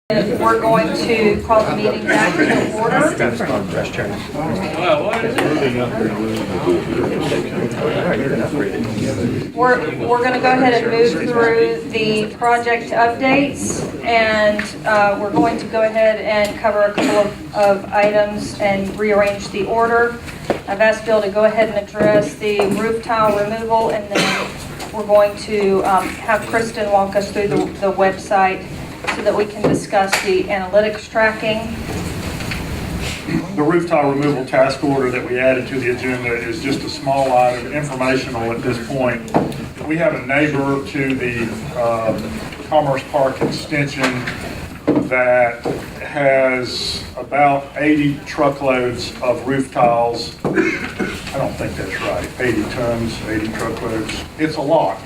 We're going to call the meeting back to order. We're going to go ahead and move through the project updates, and we're going to go ahead and cover a couple of items and rearrange the order. I've asked Bill to go ahead and address the roof tile removal, and then we're going to have Kristen walk us through the website so that we can discuss the analytics tracking. The roof tile removal task order that we added to the agenda is just a small item, informational at this point. We have a neighbor to the Commerce Park extension that has about 80 truckloads of roof tiles. I don't think that's right. 80 tons, 80 truckloads. It's a lot.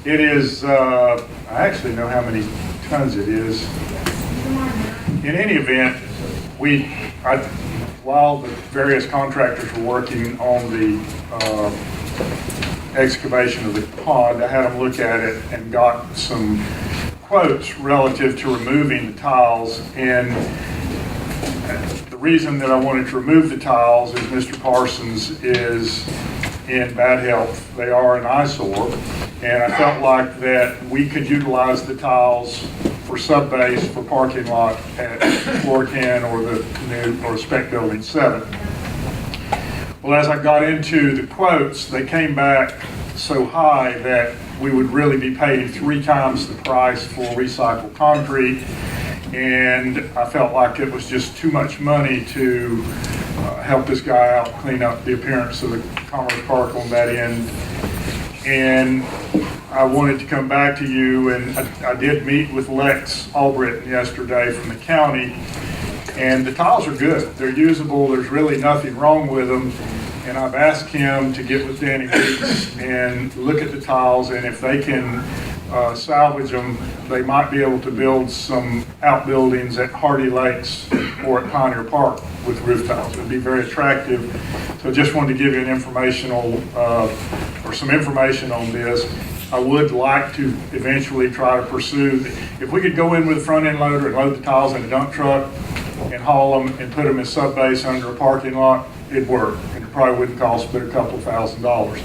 It is, I actually know how many tons it is. In any event, while the various contractors were working on the excavation of the pond, I had them look at it and got some quotes relative to removing the tiles. And the reason that I wanted to remove the tiles is Mr. Parsons is in bad health. They are an eyesore, and I felt like that we could utilize the tiles for sub-base for parking lot at Florican or the new Spec Building 7. Well, as I got into the quotes, they came back so high that we would really be paying 3 times the price for recycled concrete, and I felt like it was just too much money to help this guy out, clean up the appearance of the Commerce Park on that end. And I wanted to come back to you, and I did meet with Lex Albritton yesterday from the county, and the tiles are good. They're usable. There's really nothing wrong with them. And I've asked him to get with Danny Weeks and look at the tiles, and if they can salvage them, they might be able to build some outbuildings at Hardy Lakes or at Pioneer Park with roof tiles. It would be very attractive. So just wanted to give you an informational, or some information on this. I would like to eventually try to pursue, if we could go in with a front end loader and load the tiles in a dump truck and haul them and put them in sub-base under a parking lot, it'd work. And it probably wouldn't cost but a couple $1,000s.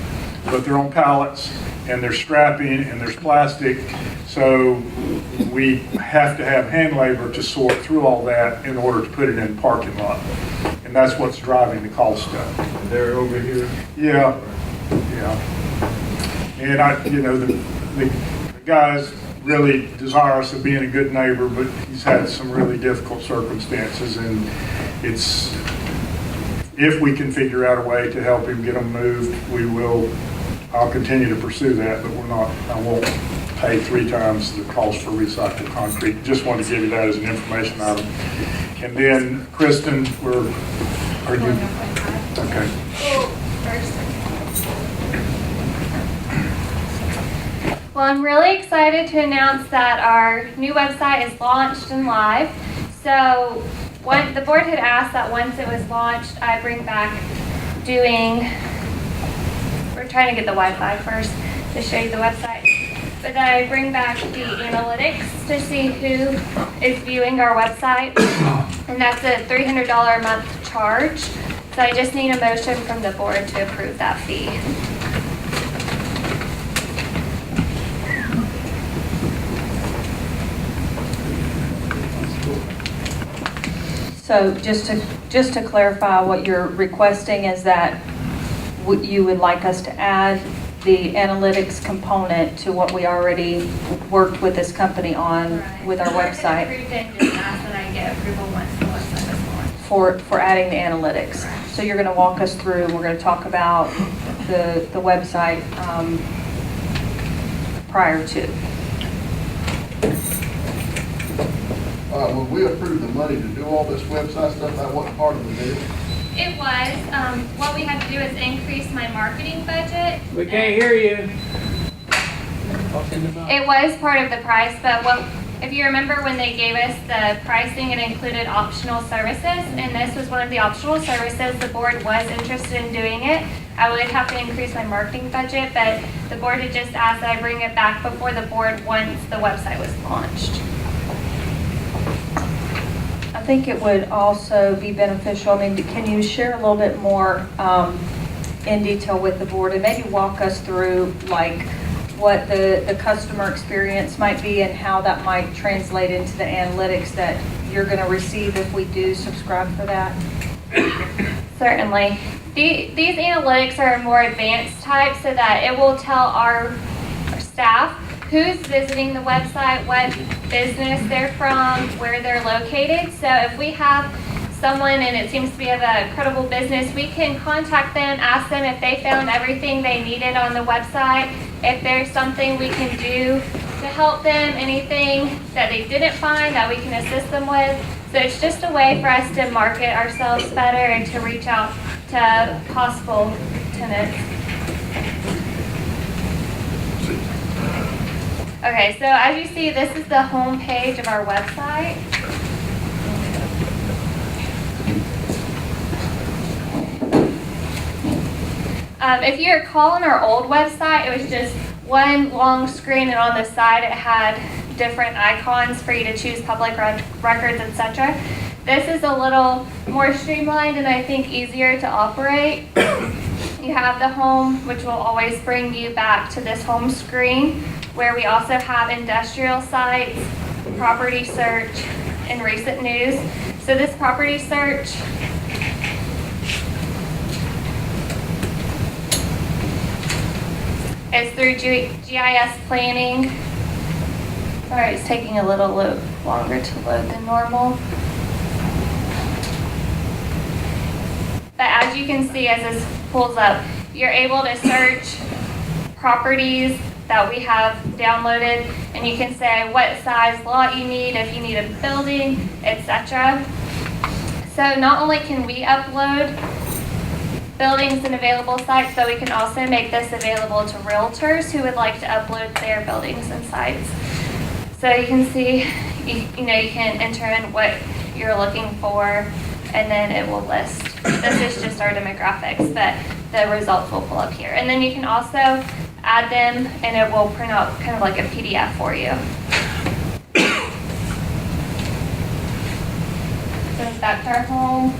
But they're on pallets, and they're strapping, and there's plastic, so we have to have hand labor to sort through all that in order to put it in the parking lot. And that's what's driving the cost up. And they're over here? Yeah. And the guy's really desirous of being a good neighbor, but he's had some really difficult circumstances, and if we can figure out a way to help him get them moved, we will. I'll continue to pursue that, but I won't pay 3 times the cost for recycled concrete. Just wanted to give you that as an information item. And then, Kristen, are you? Okay. Well, I'm really excited to announce that our new website is launched and live. So the board had asked that once it was launched, I bring back we're trying to get the Wi-Fi first to show you the website. But then I bring back the analytics to see who is viewing our website. And that's a $300 a month charge. So I just need a motion from the board to approve that fee. So just to clarify, what you're requesting is that you would like us to add the analytics component to what we already worked with this company on with our website. Just ask that I get approval once the website is launched. For adding the analytics. So you're going to walk us through, we're going to talk about the website prior to. When we approved the money to do all this website stuff, that wasn't part of the deal. It was. What we had to do is increase my marketing budget. We can't hear you. It was part of the price, but If you remember when they gave us the pricing, it included optional services, and this was one of the optional services. The board was interested in doing it. I would have to increase my marketing budget, but the board had just asked that I bring it back before the board once the website was launched. I think it would also be beneficial, I mean, can you share a little bit more in detail with the board and maybe walk us through like what the customer experience might be and how that might translate into the analytics that you're going to receive if we do subscribe for that? Certainly. These analytics are more advanced type so that it will tell our staff who's visiting the website, what business they're from, where they're located. So if we have someone and it seems to be of a credible business, we can contact them, ask them if they found everything they needed on the website, if there's something we can do to help them, anything that they didn't find that we can assist them with. So it's just a way for us to market ourselves better and to reach out to possible tenants. Okay, so as you see, this is the home page of our website. If you recall on our old website, it was just one long screen, and on the side it had different icons for you to choose public records, etc. This is a little more streamlined and I think easier to operate. You have the home, which will always bring you back to this home screen, where we also have industrial sites, property search, and recent news. So this property search is through GIS planning. Sorry, it's taking a little longer to load than normal. But as you can see, as this pulls up, you're able to search properties that we have downloaded, and you can say what size lot you need, if you need a building, etc. So not only can we upload buildings and available sites, but we can also make this available to realtors who would like to upload their buildings and sites. So you can see, you can enter in what you're looking for, and then it will list. This is just our demographics, but the results will pull up here. And then you can also add them, and it will print out kind of like a PDF for you. So back to our home.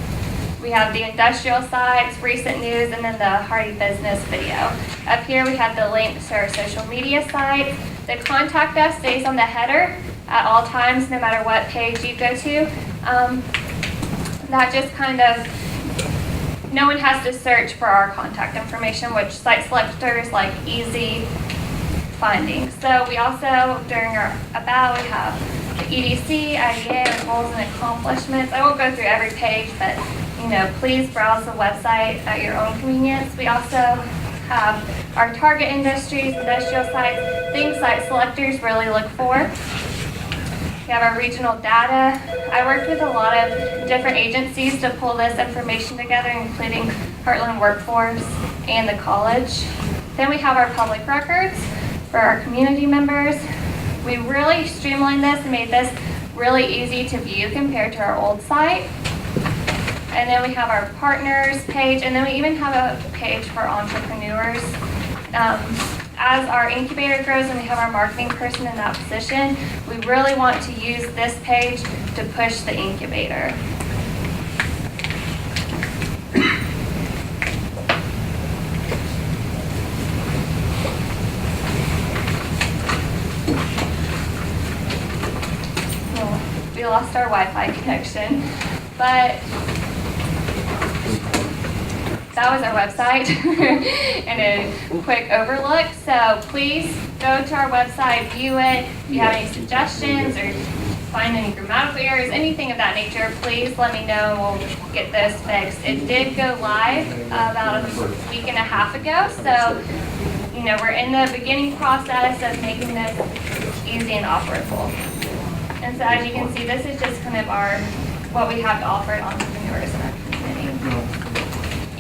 We have the industrial sites, recent news, and then the Hardy Business video. Up here we have the links to our social media sites. The contact us stays on the header at all times, no matter what page you go to. That just kind of, no one has to search for our contact information, which site selectors like easy finding. So we also, during our about, we have the EDC, IDA, our goals and accomplishments. I won't go through every page, but please browse the website at your own convenience. We also have our target industries, industrial sites, things site selectors really look for. We have our regional data. I worked with a lot of different agencies to pull this information together, including Heartland Workforce and the college. Then we have our public records for our community members. We really streamlined this and made this really easy to view compared to our old site. And then we have our partners page, and then we even have a page for entrepreneurs. As our incubator grows and we have our marketing person in that position, we really want to use this page to push the incubator. Oh, we lost our Wi-Fi connection, but that was our website and a quick overlook. So please go to our website, view it. If you have any suggestions or find any grammatical errors, anything of that nature, please let me know and we'll get those fixed. It did go live about a week and a half ago. So, we're in the beginning process of making this easy and operable. And so as you can see, this is just kind of what we have to offer to entrepreneurs in our community.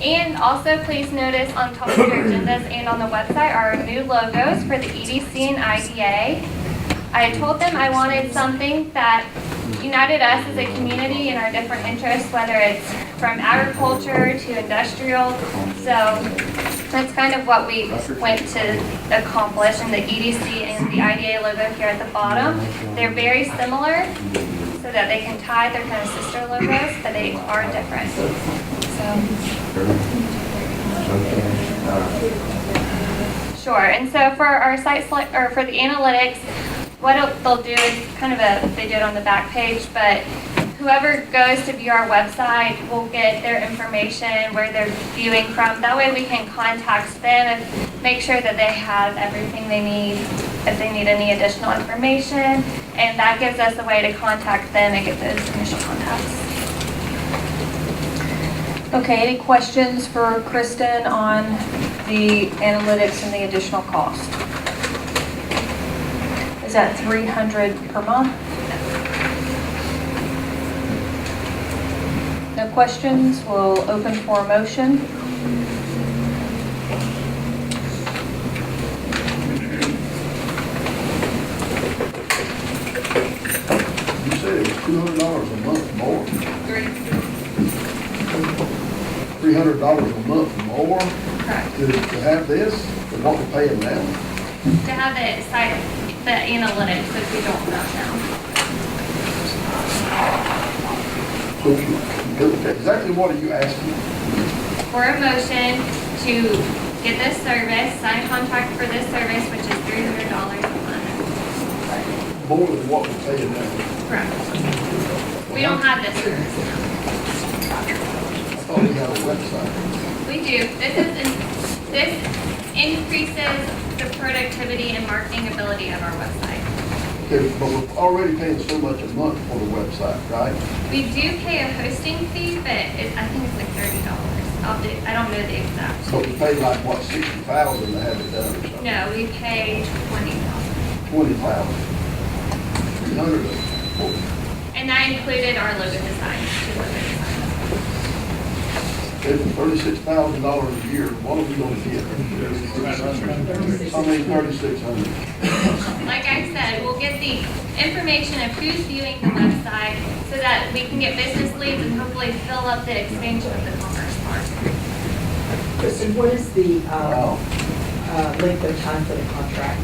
And also please notice on top of your agendas and on the website are our new logos for the EDC and IDA. I told them I wanted something that united us as a community in our different interests, whether it's from agriculture to industrial. So that's kind of what we went to accomplish in the EDC and the IDA logo here at the bottom. They're very similar so that they can tie their kind of sister logos, but they are different. Sure, and so for our site select, or for the analytics, what they'll do is kind of they do it on the back page, but whoever goes to view our website will get their information, where they're viewing from. That way we can contact them and make sure that they have everything they need, if they need any additional information, and that gives us a way to contact them and get those initial contacts. Okay, any questions for Kristen on the analytics and the additional cost? Is that $300 per month? No questions? We'll open for a motion. You said it was $200 a month more, $300 a month more Correct. to have this, than what we're paying now. To have the site, the analytics, which we don't have now. So exactly what are you asking? For a motion to get this service, sign a contract for this service, which is $300 a month. More than what we're paying now. Correct. We don't have this service now. I thought we had a website. We do. This increases the productivity and marketing ability of our website. Okay, but we're already paying so much a month for the website, right? We do pay a hosting fee, but I think it's like $30. I don't know the exact. But we pay like, what, 60,000 to have it done or something? No, we pay $20,000. 20,000. 300. And that included our logo design, 2 logo designs. It's $36,000 a year. What are we gonna get? I mean, 3,600. Like I said, we'll get the information of who's viewing the website so that we can get business leads and hopefully fill up the expansion of the commerce part. Kristen, what is the Wow. length of time for the contract?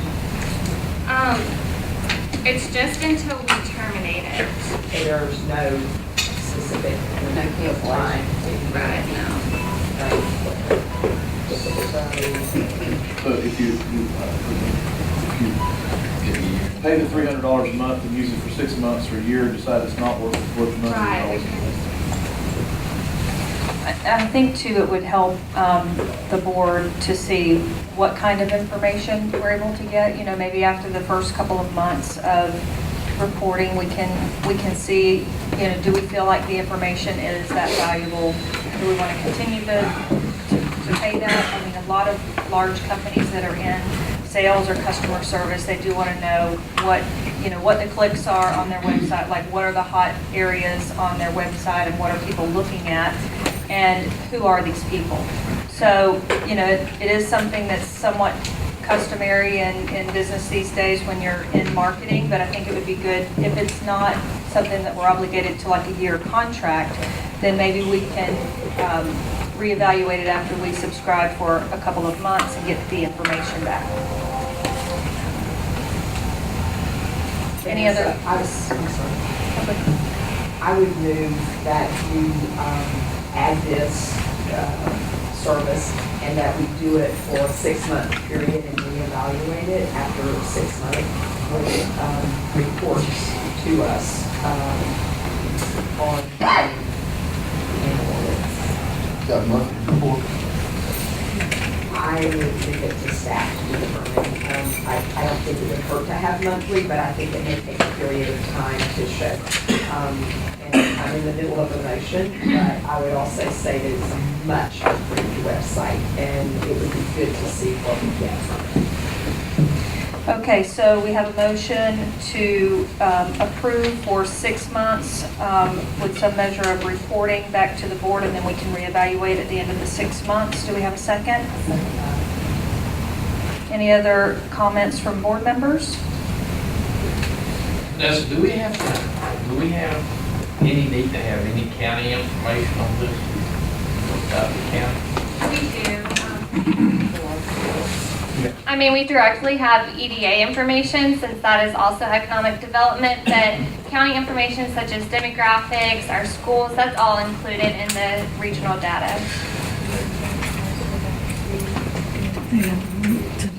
It's just until we terminate it. So there's no specific line. Right now. So if you pay the $300 a month and use it for 6 months or a year, and decide it's not worth the money. Right. I think too, it would help the board to see what kind of information we're able to get. You know, maybe after the first couple of months of reporting, we can see, you know, do we feel like the information is that valuable? Do we want to continue to pay that? I mean, a lot of large companies that are in sales or customer service, they do want to know what, you know, what the clicks are on their website, like what are the hot areas on their website and what are people looking at, and who are these people? So, you know, it is something that's somewhat customary in business these days when you're in marketing, but I think it would be good if it's not something that we're obligated to like a year contract, then maybe we can reevaluate it after we subscribe for a couple of months and get the information back. Any other? I'm sorry. I would move that you add this service and that we do it for a 6-month period and reevaluate it after 6 months with reports to us on analytics. Got monthly report. I would leave it to staff to determine. I don't think it would hurt to have monthly, but I think it may take a period of time to show. And I'm in the middle of a motion, but I would also say that it's a much improved website, and it would be good to see what we get from it. Okay, so we have a motion to approve for 6 months with some measure of reporting back to the board, and then we can reevaluate at the end of the 6 months. Do we have a second? Any other comments from board members? do we have any need to have any county information on this? About the county? We do. I mean, we directly have EDA information since that is also economic development, but county information such as demographics, our schools, that's all included in the regional data.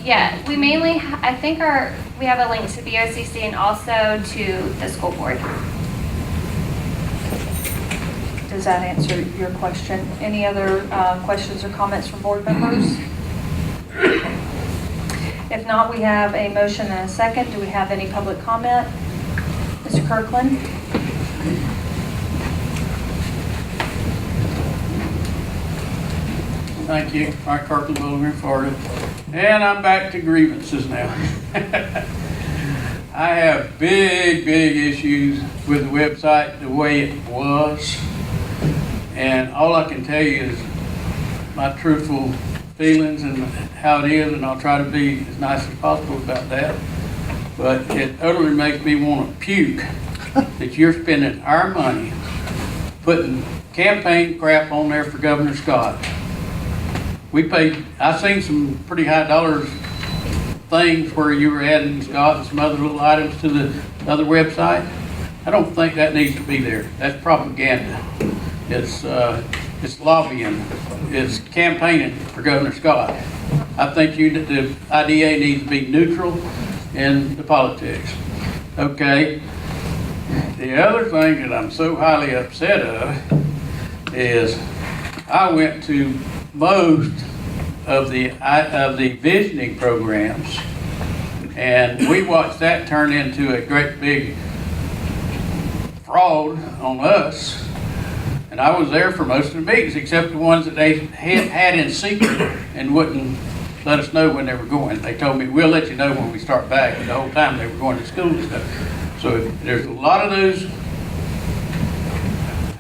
Yeah, we mainly, I think we have a link to BOCC and also to the school board. Does that answer your question? Any other questions or comments from board members? If not, we have a motion and a second. Do we have any public comment? Mr. Kirkland? Thank you. Mike Kirkland, Bowling, Florida. And I'm back to grievances now. I have big issues with the website the way it was. And all I can tell you is my truthful feelings and how it is, and I'll try to be as nice as possible about that. But it utterly makes me want to puke that you're spending our money putting campaign crap on there for Governor Scott. I've seen some pretty high dollar things where you were adding Scott and some other little items to the other website. I don't think that needs to be there. That's propaganda. It's lobbying. It's campaigning for Governor Scott. I think the IDA needs to be neutral in the politics. Okay. The other thing that I'm so highly upset of is I went to most of the visioning programs, and we watched that turn into a great big fraud on us. And I was there for most of the meetings, except the ones that they had in secret and wouldn't let us know when they were going. They told me, we'll let you know when we start back, and the whole time they were going to school and stuff. So there's a lot of those,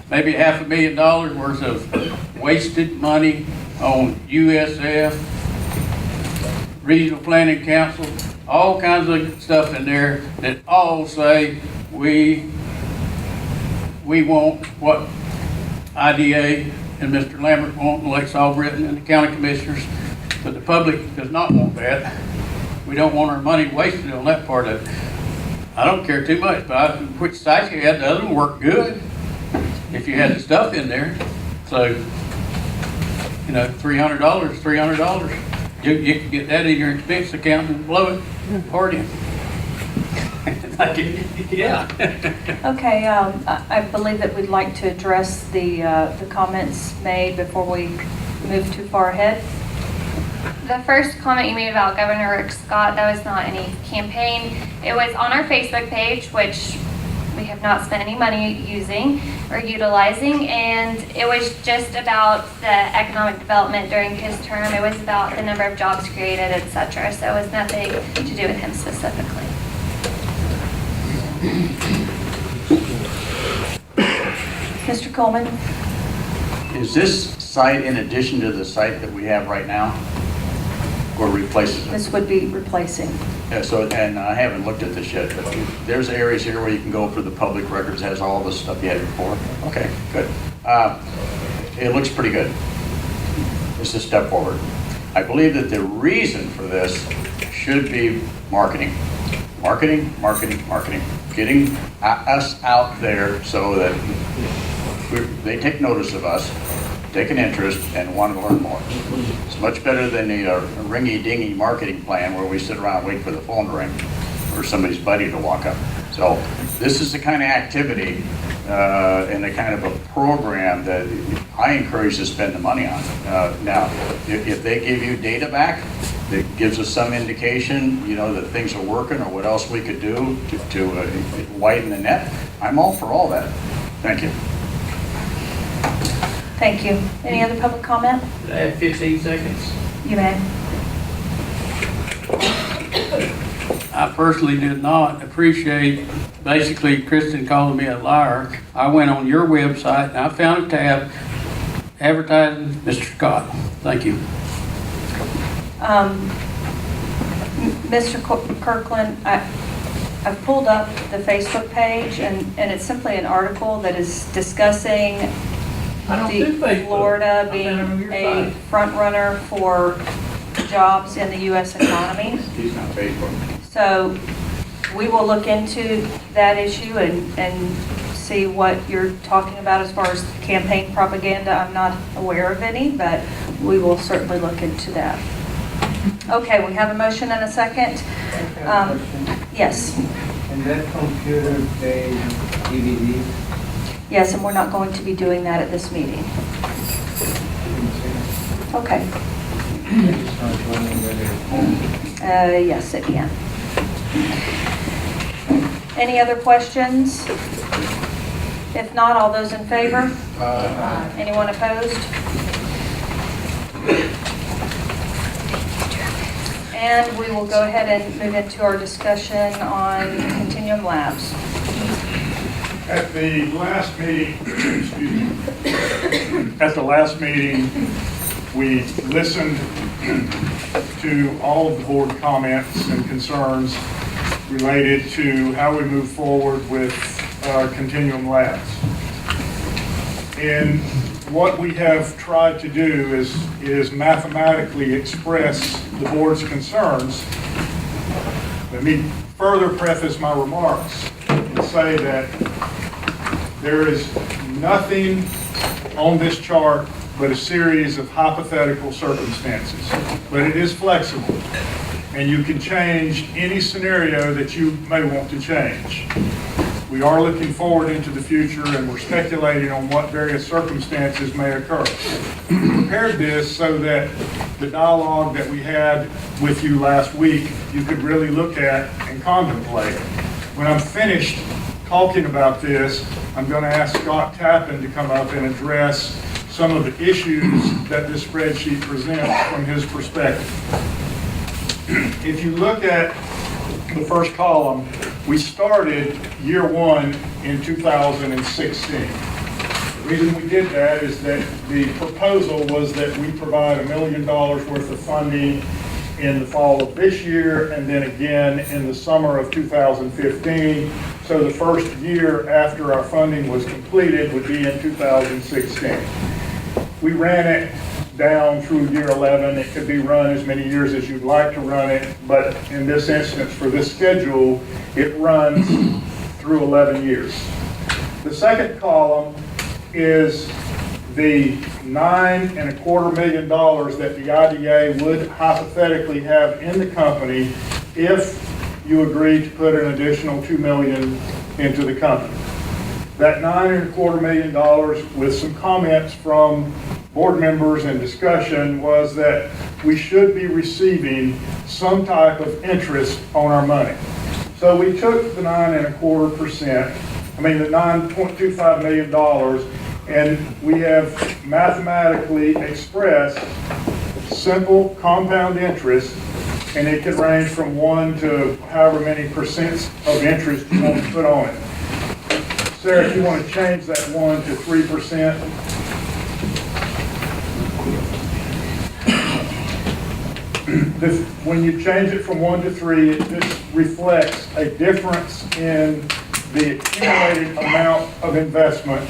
maybe $500,000 worth of wasted money on USF, Regional Planning Council, all kinds of stuff in there that all say we want what IDA and Mr. Lambert want, and Lex Albritton and the county commissioners, but the public does not want that. We don't want our money wasted on that part of it. I don't care too much, but which site you had, the other one worked good if you had the stuff in there. So, $300, $300. You can get that in your expense account and blow it, party. Yeah. Okay, I believe that we'd like to address the comments made before we move too far ahead. The first comment you made about Governor Rick Scott, that was not any campaign. It was on our Facebook page, which we have not spent any money using or utilizing, and it was just about the economic development during his term. It was about the number of jobs created, etc. So it was nothing to do with him specifically. Mr. Coleman? Is this site in addition to the site that we have right now? Or replaces it? This would be replacing. Yeah, and I haven't looked at this yet, but there's areas here where you can go for the public records, has all the stuff you had before. Okay, good. It looks pretty good. It's a step forward. I believe that the reason for this should be marketing. Marketing. Getting us out there so that they take notice of us, take an interest, and want to learn more. It's much better than a ringy-dingy marketing plan where we sit around and wait for the phone to ring or somebody's buddy to walk up. So this is the kind of activity and the kind of a program that I encourage to spend the money on. Now, if they give you data back that gives us some indication, that things are working or what else we could do to widen the net, I'm all for all that. Thank you. Thank you. Any other public comment? I have 15 seconds. You may. I personally did not appreciate basically Kristen calling me a liar. I went on your website and I found a tab advertising Mr. Scott. Thank you. Mr. Kirkland, I've pulled up the Facebook page, and it's simply an article that is discussing I don't do the Facebook. Florida I've being been on your a site. front runner for jobs in the U.S. economy. He's not Facebook. So we will look into that issue and see what you're talking about as far as campaign propaganda. I'm not aware of any, but we will certainly look into that. Okay, we have a motion and a second. Yes, And that computer plays DVD? yes, and we're not going to be doing that at this meeting. Okay, It's not running whether yes, it can. Any other questions? If not, all those in favor? Anyone opposed? And we will go ahead and move into our discussion on Continuum Labs. At the last meeting, excuse me, at the last meeting, we listened to all of the board comments and concerns related to how we move forward with Continuum Labs. And what we have tried to do is mathematically express the board's concerns. Let me further preface my remarks and say that there is nothing on this chart but a series of hypothetical circumstances. But it is flexible, and you can change any scenario that you may want to change. We are looking forward into the future, and we're speculating on what various circumstances may occur. We prepared this so that the dialogue that we had with you last week, you could really look at and contemplate. When I'm finished talking about this, I'm going to ask Scott Tappan to come up and address some of the issues that this spreadsheet presents from his perspective. If you look at the first column, we started year one in 2016. The reason we did that is that the proposal was that we provide $1 million worth of funding in the fall of this year and then again in the summer of 2015. So the first year after our funding was completed would be in 2016. We ran it down through year 11. It could be run as many years as you'd like to run it, but in this instance, for this schedule, it runs through 11 years. The second column is the $9.25 million that the IDA would hypothetically have in the company if you agreed to put an additional $2 million into the company. That $9.25 million, with some comments from board members and discussion, was that we should be receiving some type of interest on our money. So we took the the $9.25 million, and we have mathematically expressed simple compound interest, and it could range from 1 to however many percents of interest you want to put on it. Sarah, if you want to change that 1 to 3%. When you change it from 1 to 3, it just reflects a difference in the accumulated amount of investment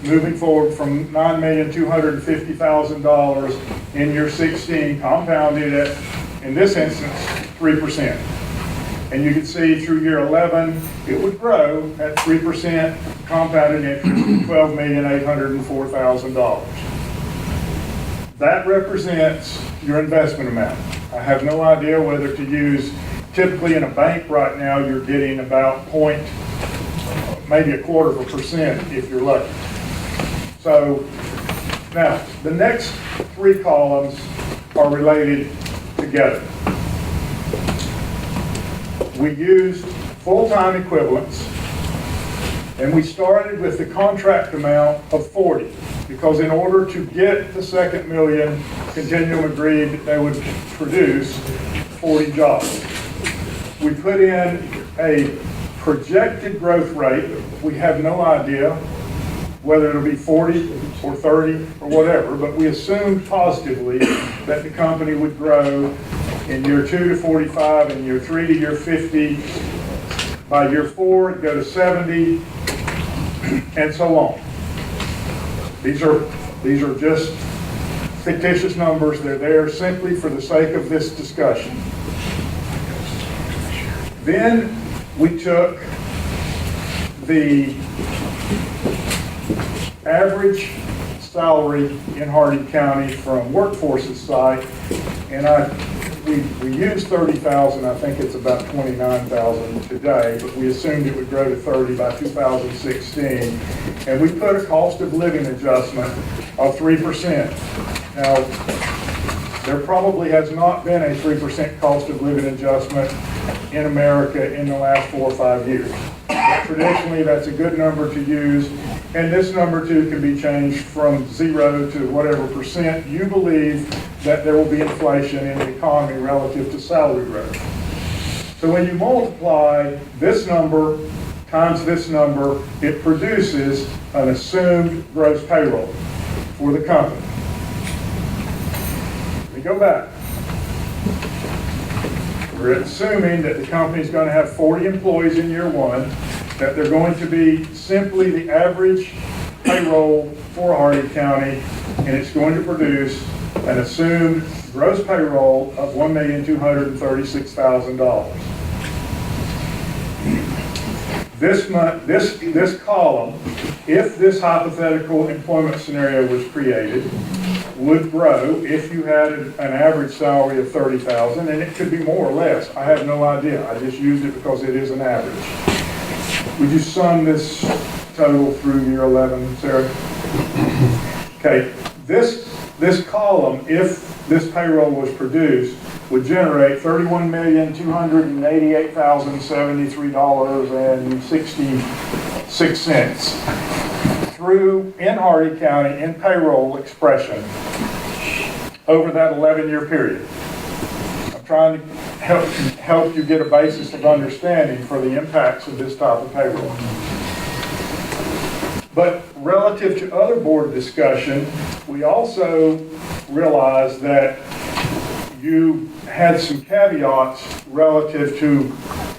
moving forward from $9,250,000 in year 16, compounded at, in this instance, 3%. And you can see through year 11, it would grow at 3% compounded interest to $12,804,000. That represents your investment amount. I have no idea whether to use, typically in a bank right now, you're getting about maybe 0.25% if you're lucky. So now, the next 3 columns are related together. We used full-time equivalents, and we started with the contract amount of 40, because in order to get the second million, Continuum agreed that they would produce 40 jobs. We put in a projected growth rate. We have no idea whether it'll be 40 or 30 or whatever, but we assumed positively that the company would grow in year 2 to 45, and year 3 to year 50, By year 4, it'd go to 70, and so on. These are just fictitious numbers. They're there simply for the sake of this discussion. Then we took the average salary in Hardin County from Workforce's site, and we used 30,000. I think it's about 29,000 today, but we assumed it would grow to 30 by 2016. And we put a cost of living adjustment of 3%. Now, there probably has not been a 3% cost of living adjustment in America in the last 4 or 5 years. But traditionally, that's a good number to use, and this number too can be changed from 0 to whatever percent you believe that there will be inflation in the economy relative to salary growth. So when you multiply this number times this number, it produces an assumed gross payroll for the company. Let me go back. We're assuming that the company is going to have 40 employees in year 1, that they're going to be simply the average payroll for Hardin County, and it's going to produce an assumed gross payroll of $1,236,000. This column, if this hypothetical employment scenario was created, would grow if you had an average salary of $30,000, and it could be more or less. I have no idea. I just used it because it is an average. Would you sum this total through year 11, Sarah? Okay, this column, if this payroll was produced, would generate $31,288,073.66 through in Hardin County in payroll expression over that 11-year period. I'm trying to help you get a basis of understanding for the impacts of this type of payroll. But relative to other board discussion, we also realized that you had some caveats relative to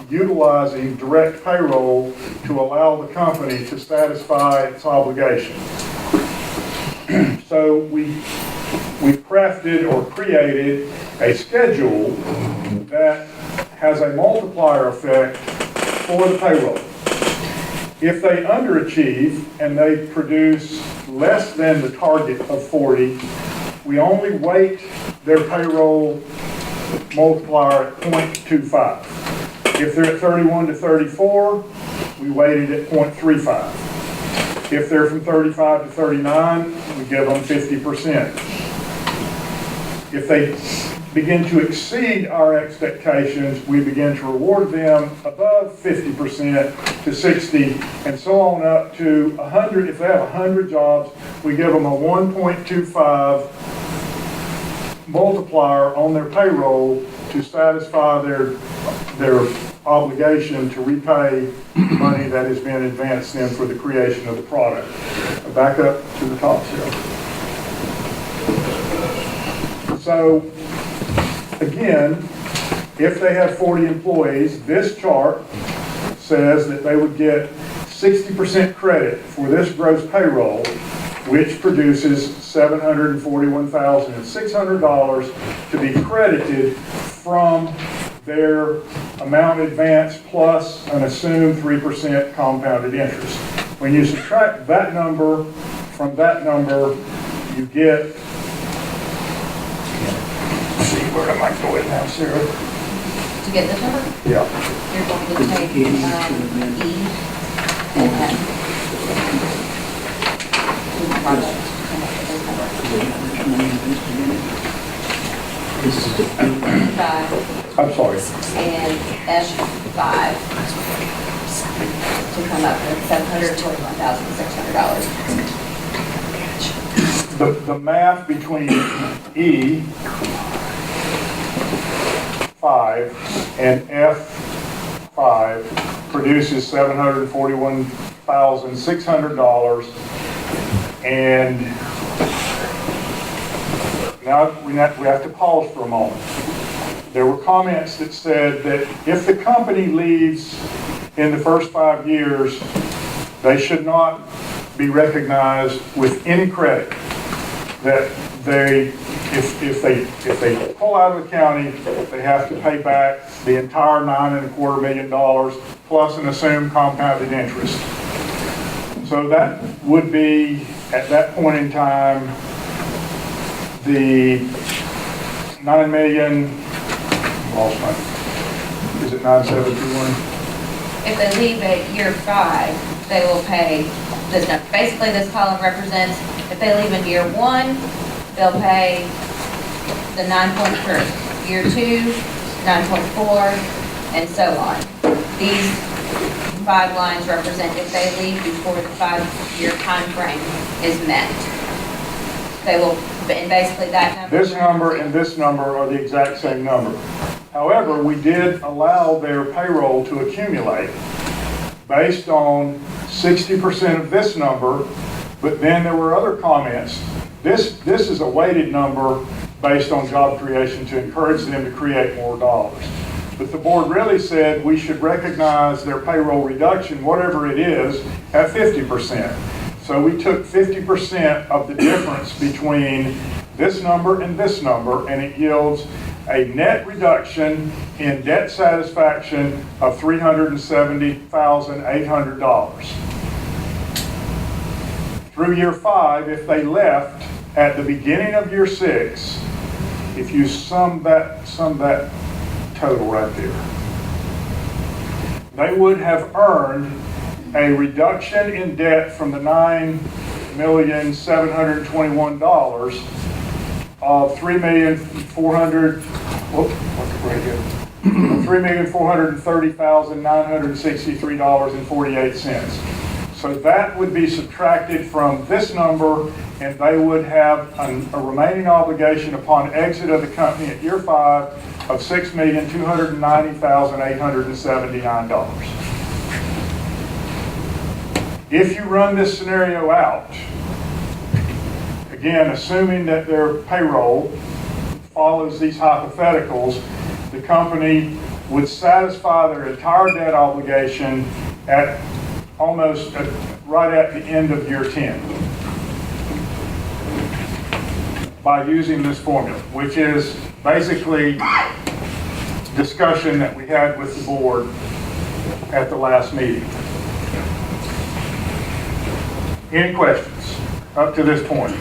utilizing direct payroll to allow the company to satisfy its obligation. So we crafted or created a schedule that has a multiplier effect for the payroll. If they underachieve and they produce less than the target of 40, we only weight their payroll multiplier at 0.25. If they're at 31 to 34, we weight it at 0.35. If they're from 35 to 39, we give them 50%. If they begin to exceed our expectations, we begin to reward them above 50% to 60, and so on up to 100. If they have 100 jobs, we give them a 1.25 multiplier on their payroll to satisfy their obligation to repay money that has been advanced them for the creation of the product. Back up to the top here. So, again, if they have 40 employees, this chart says that they would get 60% credit for this gross payroll, which produces $741,600 to be credited from their amount advanced plus an assumed 3% compounded interest. When you subtract that number from that number, you get, let's see, where am I going now, Sarah? To get this number, Yeah. you're going to take E and F. Project. Five I'm sorry. and F5 to come up with $721,600. The math between E5 and F5 produces $741,600, and now we have to pause for a moment. There were comments that said that if the company leaves in the first 5 years, they should not be recognized with any credit. That they, if they pull out of the county, they have to pay back the entire $9.25 million plus an assumed compounded interest. So that would be, at that point in time, the 9 million, lost my, is it 971? If they leave at year 5, they will pay this number. Basically, this column represents, if they leave in year 1, they'll pay the 9.3. Year 2, 9.4, and so on. These 5 lines represent if they leave before the 5-year time frame is met. They will, and basically that number. This number and this number are the exact same number. However, we did allow their payroll to accumulate based on 60% of this number, but then there were other comments. This is a weighted number based on job creation to encourage them to create more dollars. But the board really said we should recognize their payroll reduction, whatever it is, at 50%. So we took 50% of the difference between this number and this number, and it yields a net reduction in debt satisfaction of $370,800. Through year 5, if they left at the beginning of year 6, if you sum that total right there, they would have earned a reduction in debt from the $9,721 of $3,430,963.48. So that would be subtracted from this number, and they would have a remaining obligation upon exit of the company at year 5 of $6,290,879. If you run this scenario out, again, assuming that their payroll follows these hypotheticals, the company would satisfy their entire debt obligation at almost right at the end of year 10 by using this formula, which is basically discussion that we had with the board at the last meeting. Any questions up to this point?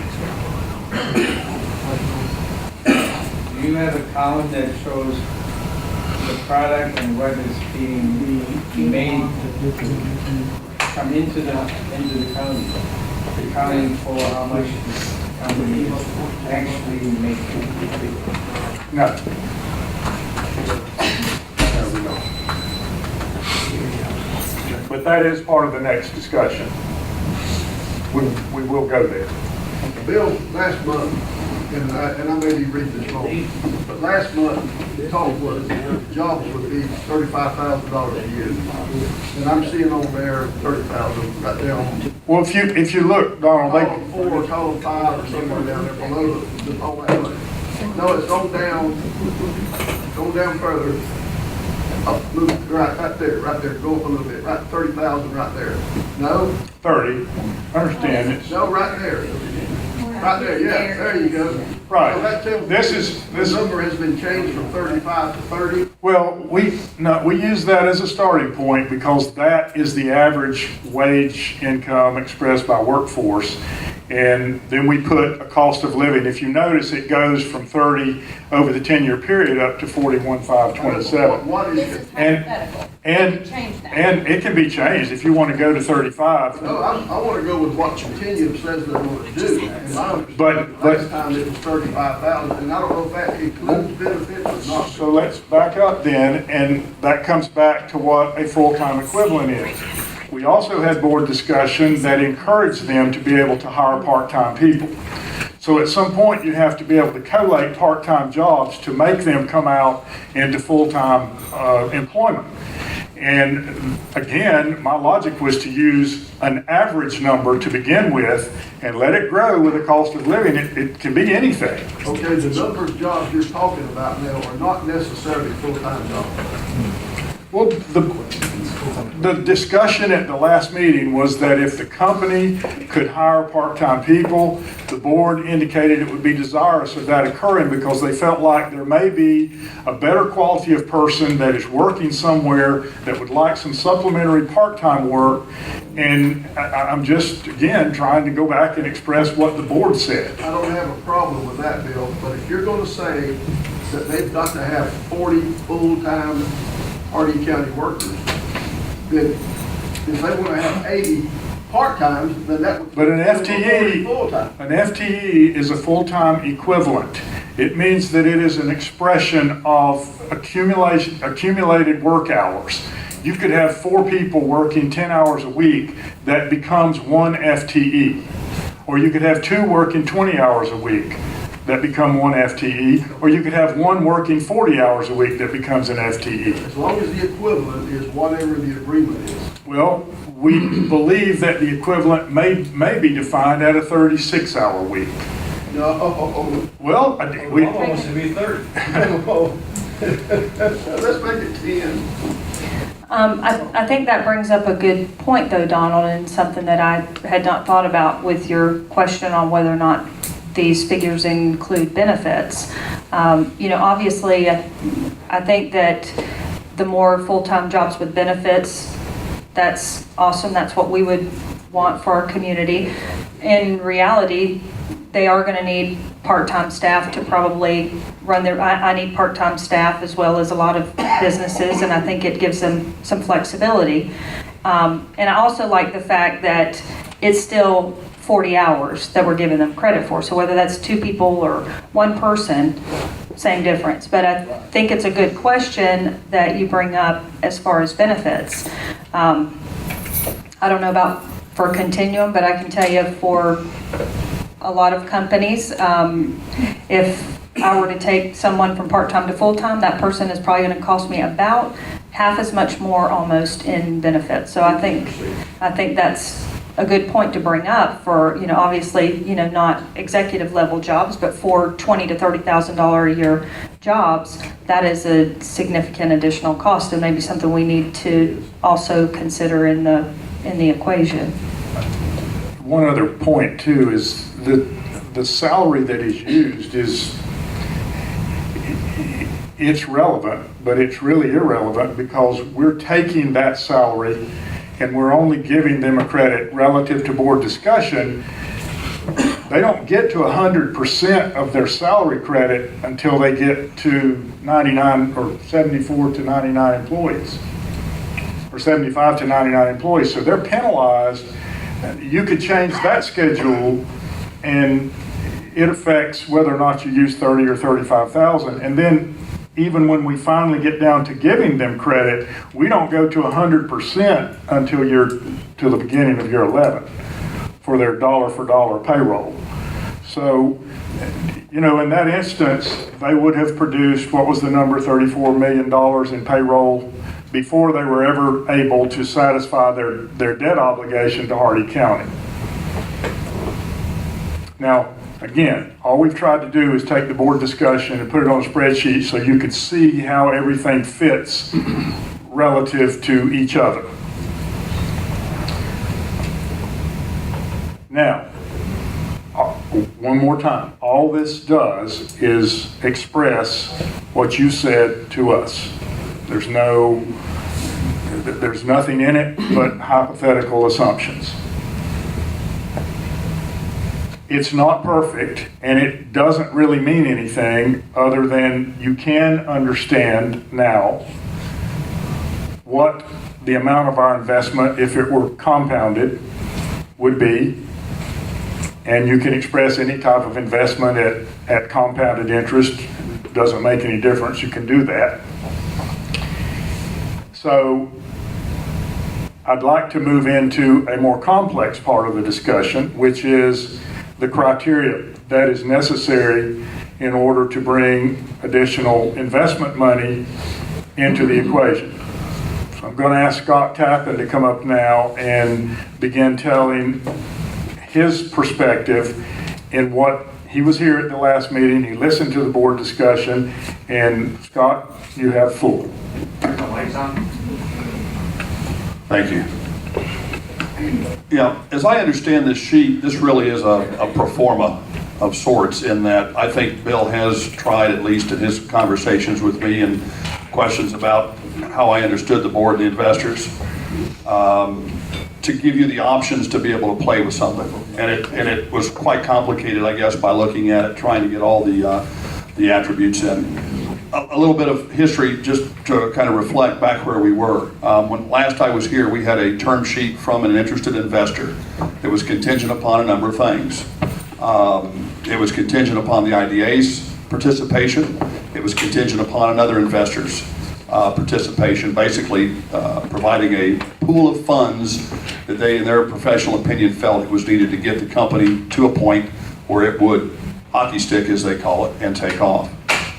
Do you have a column that shows the product and what is being made come into the county, accounting for how much the company is actually making? No. But that is part of the next discussion. We will go there. Bill, last month, and I may be reading this wrong, but last month, the talk was jobs would be $35,000 a year. And I'm seeing on there 30,000 right there on. Well, if you look, Donald, Column 4, column 5, or somewhere down there below all that money. No, it's going down further. Up, move right there, go up a little bit, right, 30,000 right there. No? 30, understand it. No, right there. Right there, yeah, there you go. Right. So that tells me the number has been changed from 35 to 30. Well, we use that as a starting point because that is the average wage income expressed by workforce. And then we put a cost of living. If you notice, it goes from 30 over the 10-year period up to 41,527. What is it? And it can be changed if you want to go to 35. No, I want to go with what Continuum says they're going to do. And I understood But- last time it was 35,000, and I don't know if that includes benefits or not. So let's back up then, and that comes back to what a full-time equivalent is. We also had board discussion that encouraged them to be able to hire part-time people. So at some point, you have to be able to collate part-time jobs to make them come out into full-time employment. And again, my logic was to use an average number to begin with and let it grow with the cost of living. It can be anything. Okay, the number of jobs you're talking about now are not necessarily full-time jobs. Well, The discussion at the last meeting was that if the company could hire part-time people, the board indicated it would be desirous of that occurring because they felt like there may be a better quality of person that is working somewhere that would like some supplementary part-time work. And I'm just, again, trying to go back and express what the board said. I don't have a problem with that, Bill, but if you're gonna say that they've got to have 40 full-time Hardee County workers, then if they wanna have 80 part-times, then that would. But an FTE, Full-time. an FTE is a full-time equivalent. It means that it is an expression of accumulated work hours. You could have 4 people working 10 hours a week, that becomes 1 FTE. Or you could have 2 working 20 hours a week, that become 1 FTE. Or you could have 1 working 40 hours a week, that becomes an FTE. As long as the equivalent is whatever the agreement is. Well, we believe that the equivalent may be defined at a 36-hour week. No, Well, we, Wants to be 30. let's make it 10. I think that brings up a good point though, Donald, and something that I had not thought about with your question on whether or not these figures include benefits. Obviously, I think that the more full-time jobs with benefits, that's awesome. That's what we would want for our community. In reality, they are going to need part-time staff to probably run their, I need part-time staff as well as a lot of businesses, and I think it gives them some flexibility. And I also like the fact that it's still 40 hours that we're giving them credit for. So whether that's 2 people or 1 person, same difference. But I think it's a good question that you bring up as far as benefits. I don't know about for Continuum, but I can tell you for a lot of companies, if I were to take someone from part-time to full-time, that person is probably going to cost me about half as much more almost in benefits. So I think that's a good point to bring up for, obviously, not executive level jobs, but for $20,000 to $30,000 a year jobs, that is a significant additional cost and maybe something we need to also consider in the equation. one other point too is that the salary that is used it's relevant, but it's really irrelevant because we're taking that salary and we're only giving them a credit relative to board discussion. They don't get to 100% of their salary credit until they get to 99 or 74 to 99 employees, or 75 to 99 employees. So they're penalized. You could change that schedule and it affects whether or not you use 30 or 35,000. And then even when we finally get down to giving them credit, we don't go to 100% until to the beginning of year 11 for their dollar for dollar payroll. So, in that instance, they would have produced, what was the number, $34 million in payroll before they were ever able to satisfy their debt obligation to Hardee County. Now, again, all we've tried to do is take the board discussion and put it on a spreadsheet so you could see how everything fits relative to each other. Now, one more time, all this does is express what you said to us. There's nothing in it but hypothetical assumptions. It's not perfect, and it doesn't really mean anything other than you can understand now what the amount of our investment, if it were compounded, would be. And you can express any type of investment at compounded interest. Doesn't make any difference. You can do that. So I'd like to move into a more complex part of the discussion, which is the criteria that is necessary in order to bring additional investment money into the equation. So I'm going to ask Scott Tappan to come up now and begin telling his perspective in what he was here at the last meeting. He listened to the board discussion, and Scott, you have full. Thank you. Yeah, as I understand this sheet, this really is a pro forma of sorts in that I think Bill has tried, at least in his conversations with me and questions about how I understood the board and the investors, to give you the options to be able to play with something. And it was quite complicated, I guess, by looking at it, trying to get all the attributes in. A little bit of history just to kind of reflect back where we were. When last I was here, we had a term sheet from an interested investor. It was contingent upon a number of things. It was contingent upon the IDA's participation. It was contingent upon another investor's participation, basically providing a pool of funds that they, in their professional opinion, felt it was needed to get the company to a point where it would hockey stick, as they call it, and take off.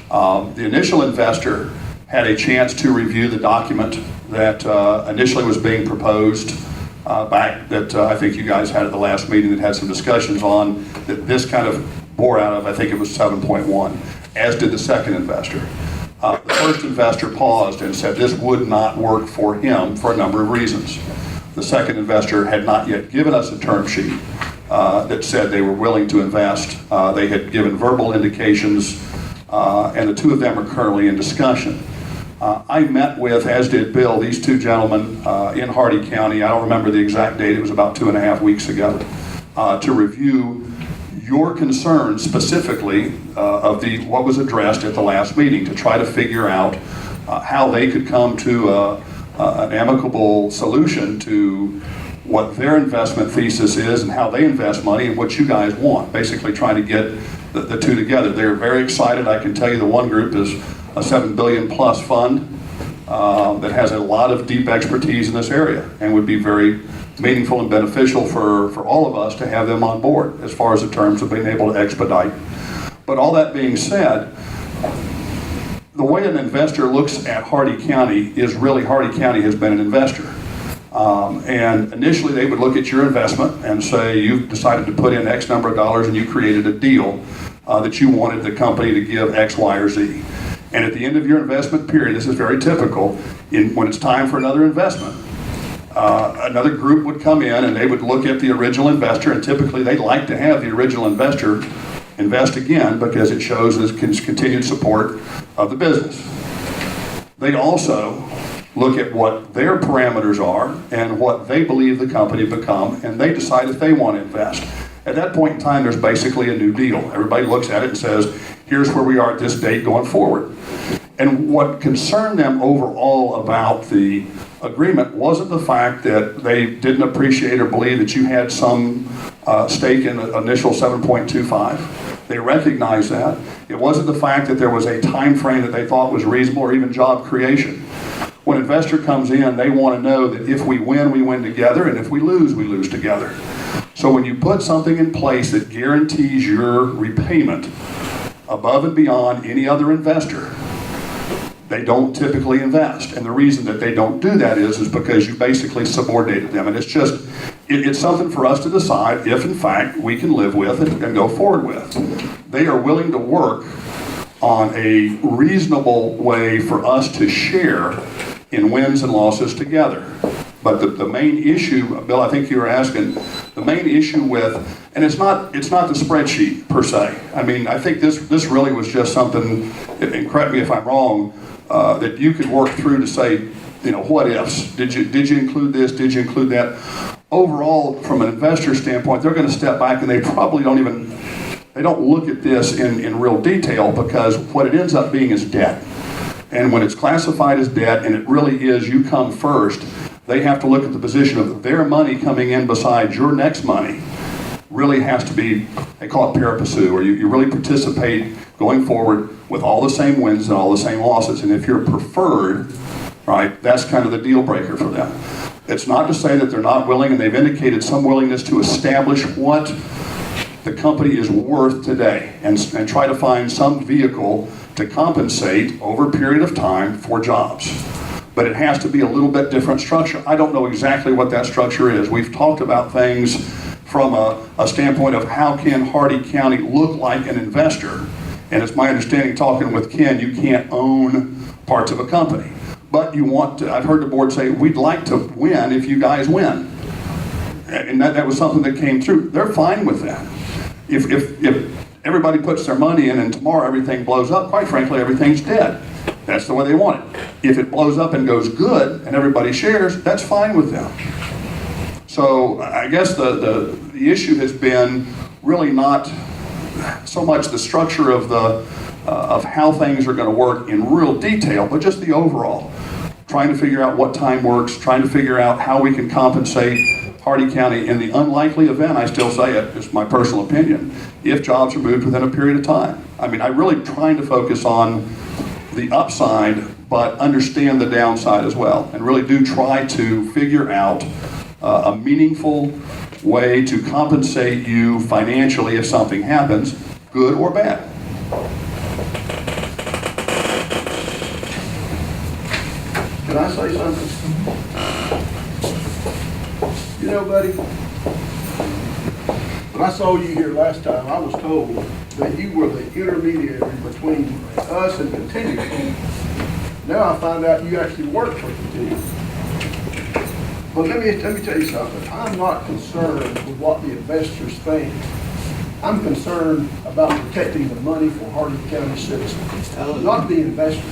The initial investor had a chance to review the document that initially was being proposed back that I think you guys had at the last meeting that had some discussions on that this kind of bore out of, I think it was 7.1, as did the second investor. The first investor paused and said this would not work for him for a number of reasons. The second investor had not yet given us a term sheet that said they were willing to invest. They had given verbal indications, and the two of them are currently in discussion. I met with, as did Bill, these two gentlemen in Hardy County. I don't remember the exact date, it was about 2.5 weeks ago, to review your concerns specifically of what was addressed at the last meeting, to try to figure out how they could come to an amicable solution to what their investment thesis is and how they invest money and what you guys want, basically trying to get the two together. They're very excited. I can tell you the one group is a $7 billion plus fund that has a lot of deep expertise in this area and would be very meaningful and beneficial for all of us to have them on board as far as the terms of being able to expedite. But all that being said, the way an investor looks at Hardy County is really Hardy County has been an investor. And initially they would look at your investment and say you've decided to put in X number of dollars and you created a deal that you wanted the company to give X, Y, or Z. And at the end of your investment period, this is very typical, when it's time for another investment, another group would come in and they would look at the original investor, and typically they'd like to have the original investor invest again because it shows this continued support of the business. They also look at what their parameters are and what they believe the company become, and they decide if they want to invest. At that point in time, there's basically a new deal. Everybody looks at it and says, here's where we are at this date going forward. And what concerned them overall about the agreement wasn't the fact that they didn't appreciate or believe that you had some stake in the initial 7.25. They recognized that. It wasn't the fact that there was a time frame that they thought was reasonable or even job creation. When an investor comes in, they want to know that if we win together, and if we lose together. So when you put something in place that guarantees your repayment above and beyond any other investor, they don't typically invest. And the reason that they don't do that is because you basically subordinated them. And it's just, it's something for us to decide if in fact we can live with and go forward with. They are willing to work on a reasonable way for us to share in wins and losses together. But the main issue, Bill, I think you were asking, the main issue with, and it's not the spreadsheet per se. I mean, I think this really was just something, and correct me if I'm wrong, that you could work through to say, you know, what ifs? Did you include this? Did you include that? Overall, from an investor standpoint, they're going to step back and they probably don't look at this in real detail, because what it ends up being is debt. And when it's classified as debt, and it really is, you come first, they have to look at the position of their money coming in beside your next money. Really has to be, they call it pari passu, where you really participate going forward with all the same wins and all the same losses. And if you're preferred, right, that's kind of the deal breaker for them. It's not to say that they're not willing, and they've indicated some willingness to establish what the company is worth today and try to find some vehicle to compensate over a period of time for jobs. But it has to be a little bit different structure. I don't know exactly what that structure is. We've talked about things from a standpoint of how can Hardy County look like an investor. And it's my understanding, talking with Ken, you can't own parts of a company. but you want to, I've heard the board say, we'd like to win if you guys win. And that was something that came through. They're fine with that. If everybody puts their money in and tomorrow everything blows up, quite frankly, everything's dead. That's the way they want it. If it blows up and goes good and everybody shares, that's fine with them. So I guess the issue has been really not so much the structure of of how things are going to work in real detail, but just the overall. Trying to figure out what time works, trying to figure out how we can compensate Hardy County in the unlikely event, I still say it, it's my personal opinion, if jobs are moved within a period of time. I mean, I'm really trying to focus on the upside, but understand the downside as well, and really do try to figure out a meaningful way to compensate you financially if something happens, good or bad. Can I say something? You know, buddy, when I saw you here last time, I was told that you were the intermediary between us and Continuum. Now I find out you actually work for Continuum. But let me tell you something. I'm not concerned with what the investors think. I'm concerned about protecting the money for Hardy County citizens, not the investors.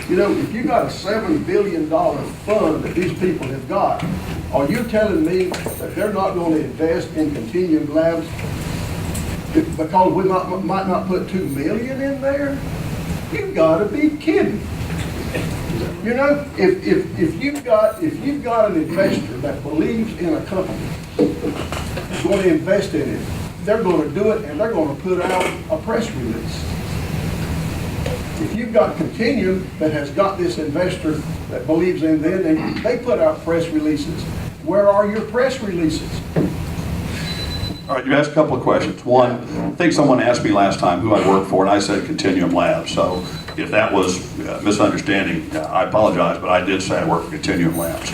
You know, if you got a $7 billion fund that these people have got, are you telling me that they're not going to invest in Continuum Labs because we might not put $2 million in there? You've got to be kidding. You know, if you've got an investor that believes in a company, is going to invest in it, they're going to do it and they're going to put out a press release. If you've got Continuum that has got this investor that believes in them, and they put out press releases. Where are your press releases? All right, you asked a couple of questions. One, I think someone asked me last time who I work for, and I said Continuum Labs. So if that was a misunderstanding, I apologize, but I did say I work for Continuum Labs.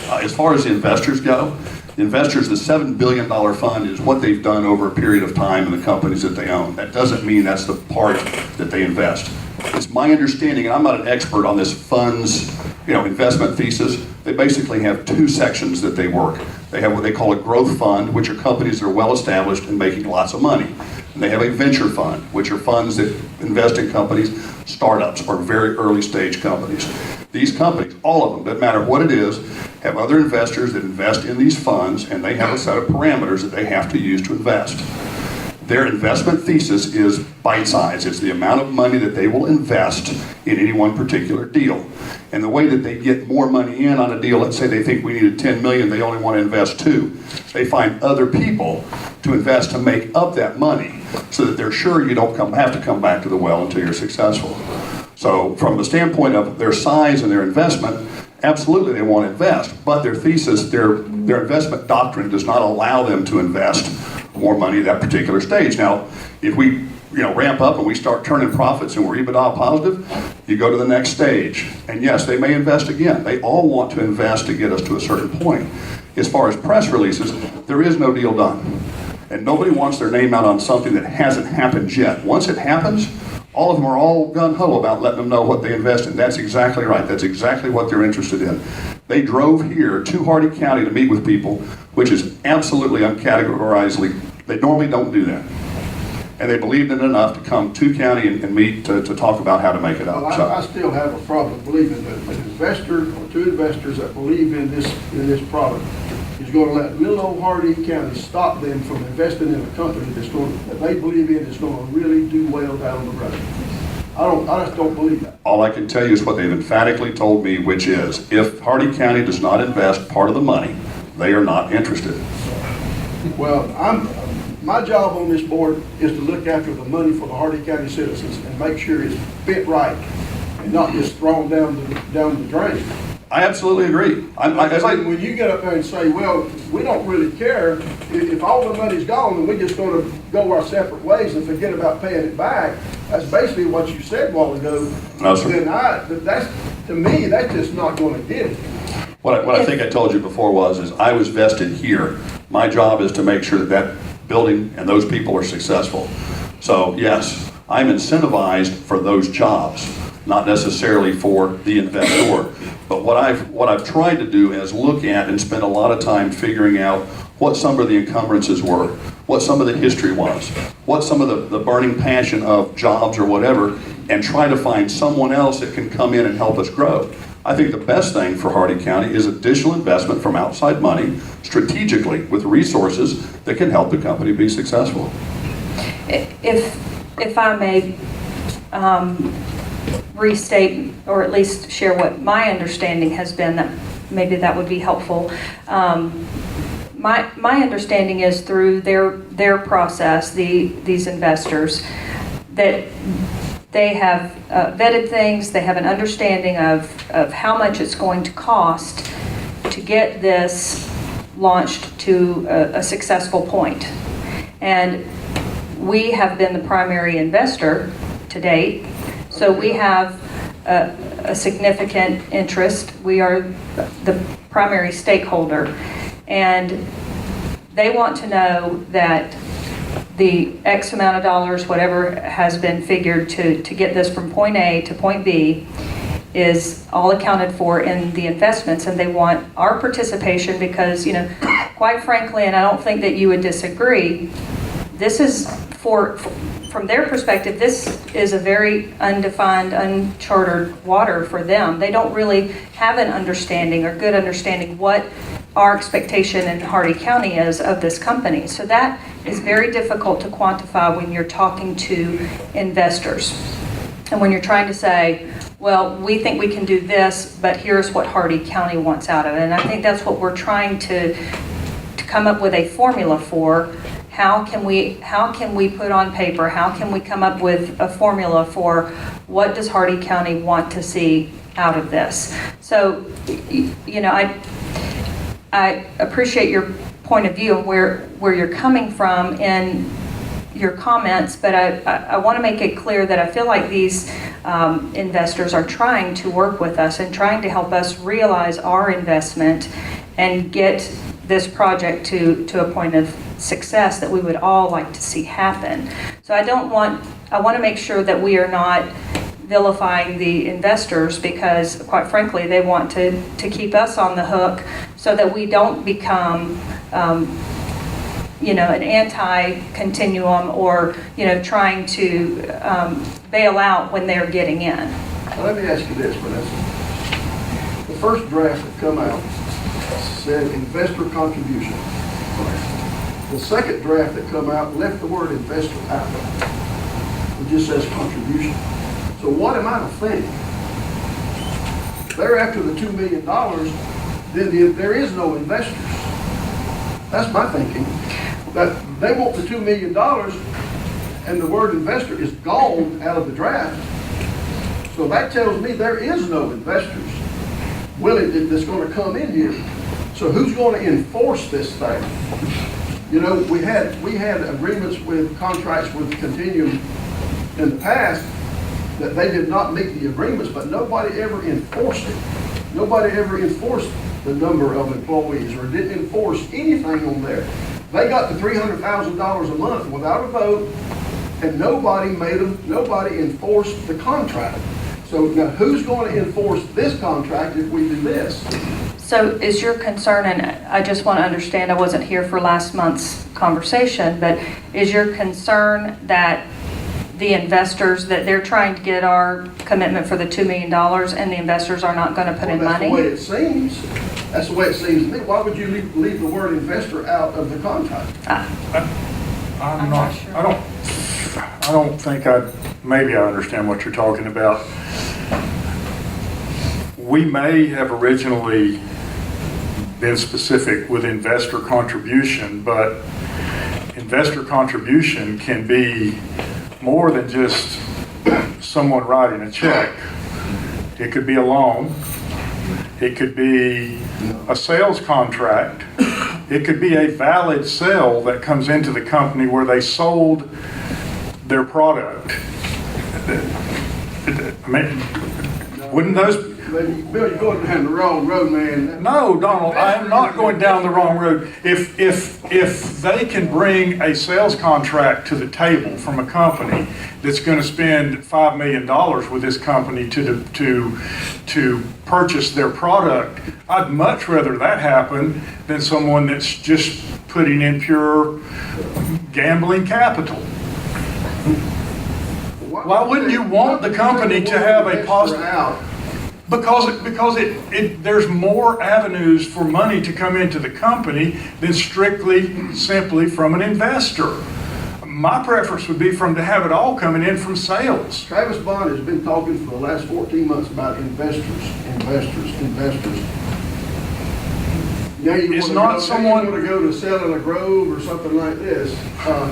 As far as the investors go, the investors, the $7 billion fund is what they've done over a period of time in the companies that they own. That doesn't mean that's the part that they invest. It's my understanding, and I'm not an expert on this fund's investment thesis, they basically have two sections that they work. They have what they call a growth fund, which are companies that are well established and making lots of money. And they have a venture fund, which are funds that invest in companies, startups, or very early stage companies. These companies, all of them, doesn't matter what it is, have other investors that invest in these funds, and they have a set of parameters that they have to use to invest. Their investment thesis is bite size. It's the amount of money that they will invest in any one particular deal. And the way that they get more money in on a deal, let's say they think we needed $10 million, they only want to invest $2 million. They find other people to invest to make up that money so that they're sure you don't have to come back to the well until you're successful. So from the standpoint of their size and their investment, absolutely they want to invest, but their thesis, their investment doctrine does not allow them to invest more money at that particular stage. Now, if we ramp up and we start turning profits and we're EBITDA positive, you go to the next stage. And yes, they may invest again. They all want to invest to get us to a certain point. As far as press releases, there is no deal done. And nobody wants their name out on something that hasn't happened yet. Once it happens, all of them are all gung-ho about letting them know what they invest in. That's exactly right. That's exactly what they're interested in. They drove here to Hardy County to meet with people, which is absolutely uncategorizedly, they normally don't do that. And they believed in it enough to come to county and meet to talk about how to make it up. Well, I still have a problem believing that an investor or two investors that believe in this product is going to let little old Hardy County stop them from investing in a company that they believe in is going to really do well down the road. I just don't believe that. All I can tell you is what they've emphatically told me, which is if Hardy County does not invest part of the money, they are not interested. Well, my job on this board is to look after the money for the Hardy County citizens and make sure it's fit right and not just thrown down the drain. I absolutely agree. When you get up there and say, well, we don't really care if all the money's gone and we're just going to go our separate ways and forget about paying it back, that's basically what you said a while ago. No, sir. Then to me, that's just not going to get it. What I think I told you before is I was vested here. My job is to make sure that building and those people are successful. So yes, I'm incentivized for those jobs. not necessarily for the investor. But what I've tried to do is look at and spend a lot of time figuring out what some of the encumbrances were, what some of the history was, what some of the burning passion of jobs or whatever, and try to find someone else that can come in and help us grow. I think the best thing for Hardee County is additional investment from outside money, strategically, with resources that can help the company be successful. If I may restate, or at least share what my understanding has been, that maybe that would be helpful. My understanding is through their process, these investors, that they have vetted things, they have an understanding of how much it's going to cost to get this launched to a successful point. And we have been the primary investor to date, so we have a significant interest. We are the primary stakeholder, and they want to know that the X amount of dollars, whatever has been figured to get this from point A to point B, is all accounted for in the investments, and they want our participation because, you know, quite frankly, and I don't think that you would disagree, this is from their perspective, this is a very undefined, uncharted water for them. They don't really have an understanding or good understanding what our expectation in Hardee County is of this company. So that is very difficult to quantify when you're talking to investors. And when you're trying to say, well, we think we can do this, but here's what Hardee County wants out of it. And I think that's what we're trying to come up with a formula for. How can we put on paper, how can we come up with a formula for what does Hardee County want to see out of this? So, you know, I appreciate your point of view and where you're coming from in your comments, but I want to make it clear that I feel like these investors are trying to work with us and trying to help us realize our investment and get this project to a point of success that we would all like to see happen. So I want to make sure that we are not vilifying the investors, because quite frankly they want to keep us on the hook so that we don't become you know, an anti-continuum or, you know, trying to bail out when they're getting in. Now, let me ask you this, Vanessa. The first draft that come out said investor contribution. The second draft that come out left the word investor out. It just says contribution. So what am I to think? They're after the $2 million, then there is no investors. That's my thinking. That they want the $2 million and the word investor is gone out of the draft. So that tells me there is no investors willing that's going to come in here. So who's going to enforce this thing? You know, we had agreements with contracts with Continuum in the past that they did not meet the agreements, but nobody ever enforced it. Nobody ever enforced the number of employees or didn't enforce anything on there. They got the $300,000 a month without a vote, and nobody enforced the contract. So now who's going to enforce this contract if we do this? So is your concern, and I just want to understand, I wasn't here for last month's conversation, but is your concern that the investors, that they're trying to get our commitment for the $2 million and the investors are not going to put in money? That's the way it seems. That's the way it seems to me. Why would you leave the word investor out of the contract? I'm not sure. I don't think maybe I understand what you're talking about. We may have originally been specific with investor contribution, but investor contribution can be more than just someone writing a check. It could be a loan. It could be a sales contract. It could be a valid sale that comes into the company where they sold their product. I mean, wouldn't Bill, you're going down the wrong road, man. No, Donald, I am not going down the wrong road. If they can bring a sales contract to the table from a company that's going to spend $5 million with this company to purchase their product, I'd much rather that happen than someone that's just putting in pure gambling capital. Why wouldn't you want the company to have a positive? Because there's more avenues for money to come into the company than simply from an investor. My preference would be for them to have it all coming in from sales. Travis Bond has been talking for the last 14 months about investors. Now you It's want not to someone- go to Selling a Grove or something like this, or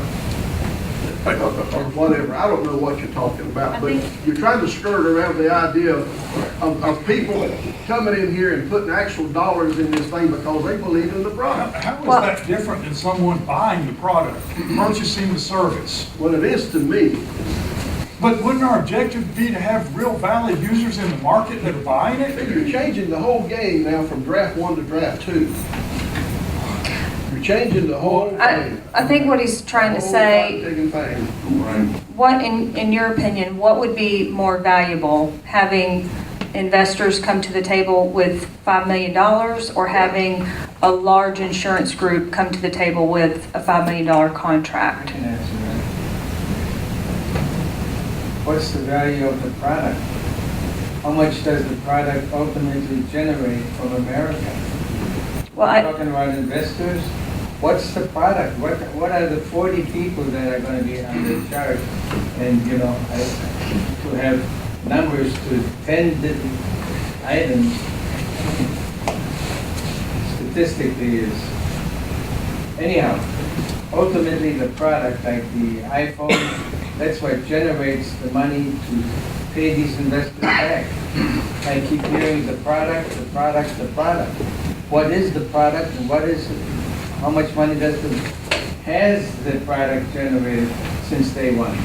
whatever. I don't know what you're talking about, but you're trying to skirt around the idea of people coming in here and putting actual dollars in this thing because they believe in the product. How is that different than someone buying the product, purchasing the service? Well, it is to me. But wouldn't our objective be to have real valid users in the market that are buying it? You're changing the whole game now from draft 1 to draft 2. You're changing the whole thing. I think what he's trying to say, what, in your opinion, what would be more valuable? Having investors come to the table with $5 million or having a large insurance group come to the table with a $5 million contract? I can answer that. What's the value of the product? How much does the product ultimately generate from America? Well, We're talking about investors. What's the product? What are the 40 people that are going to be on the chart? And, you know, to have numbers to 10 different items statistically is, anyhow, ultimately the product, like the iPhone, that's what generates the money to pay these investors back. I keep hearing the product. What is the product and what is, how much money has the product generated since day one?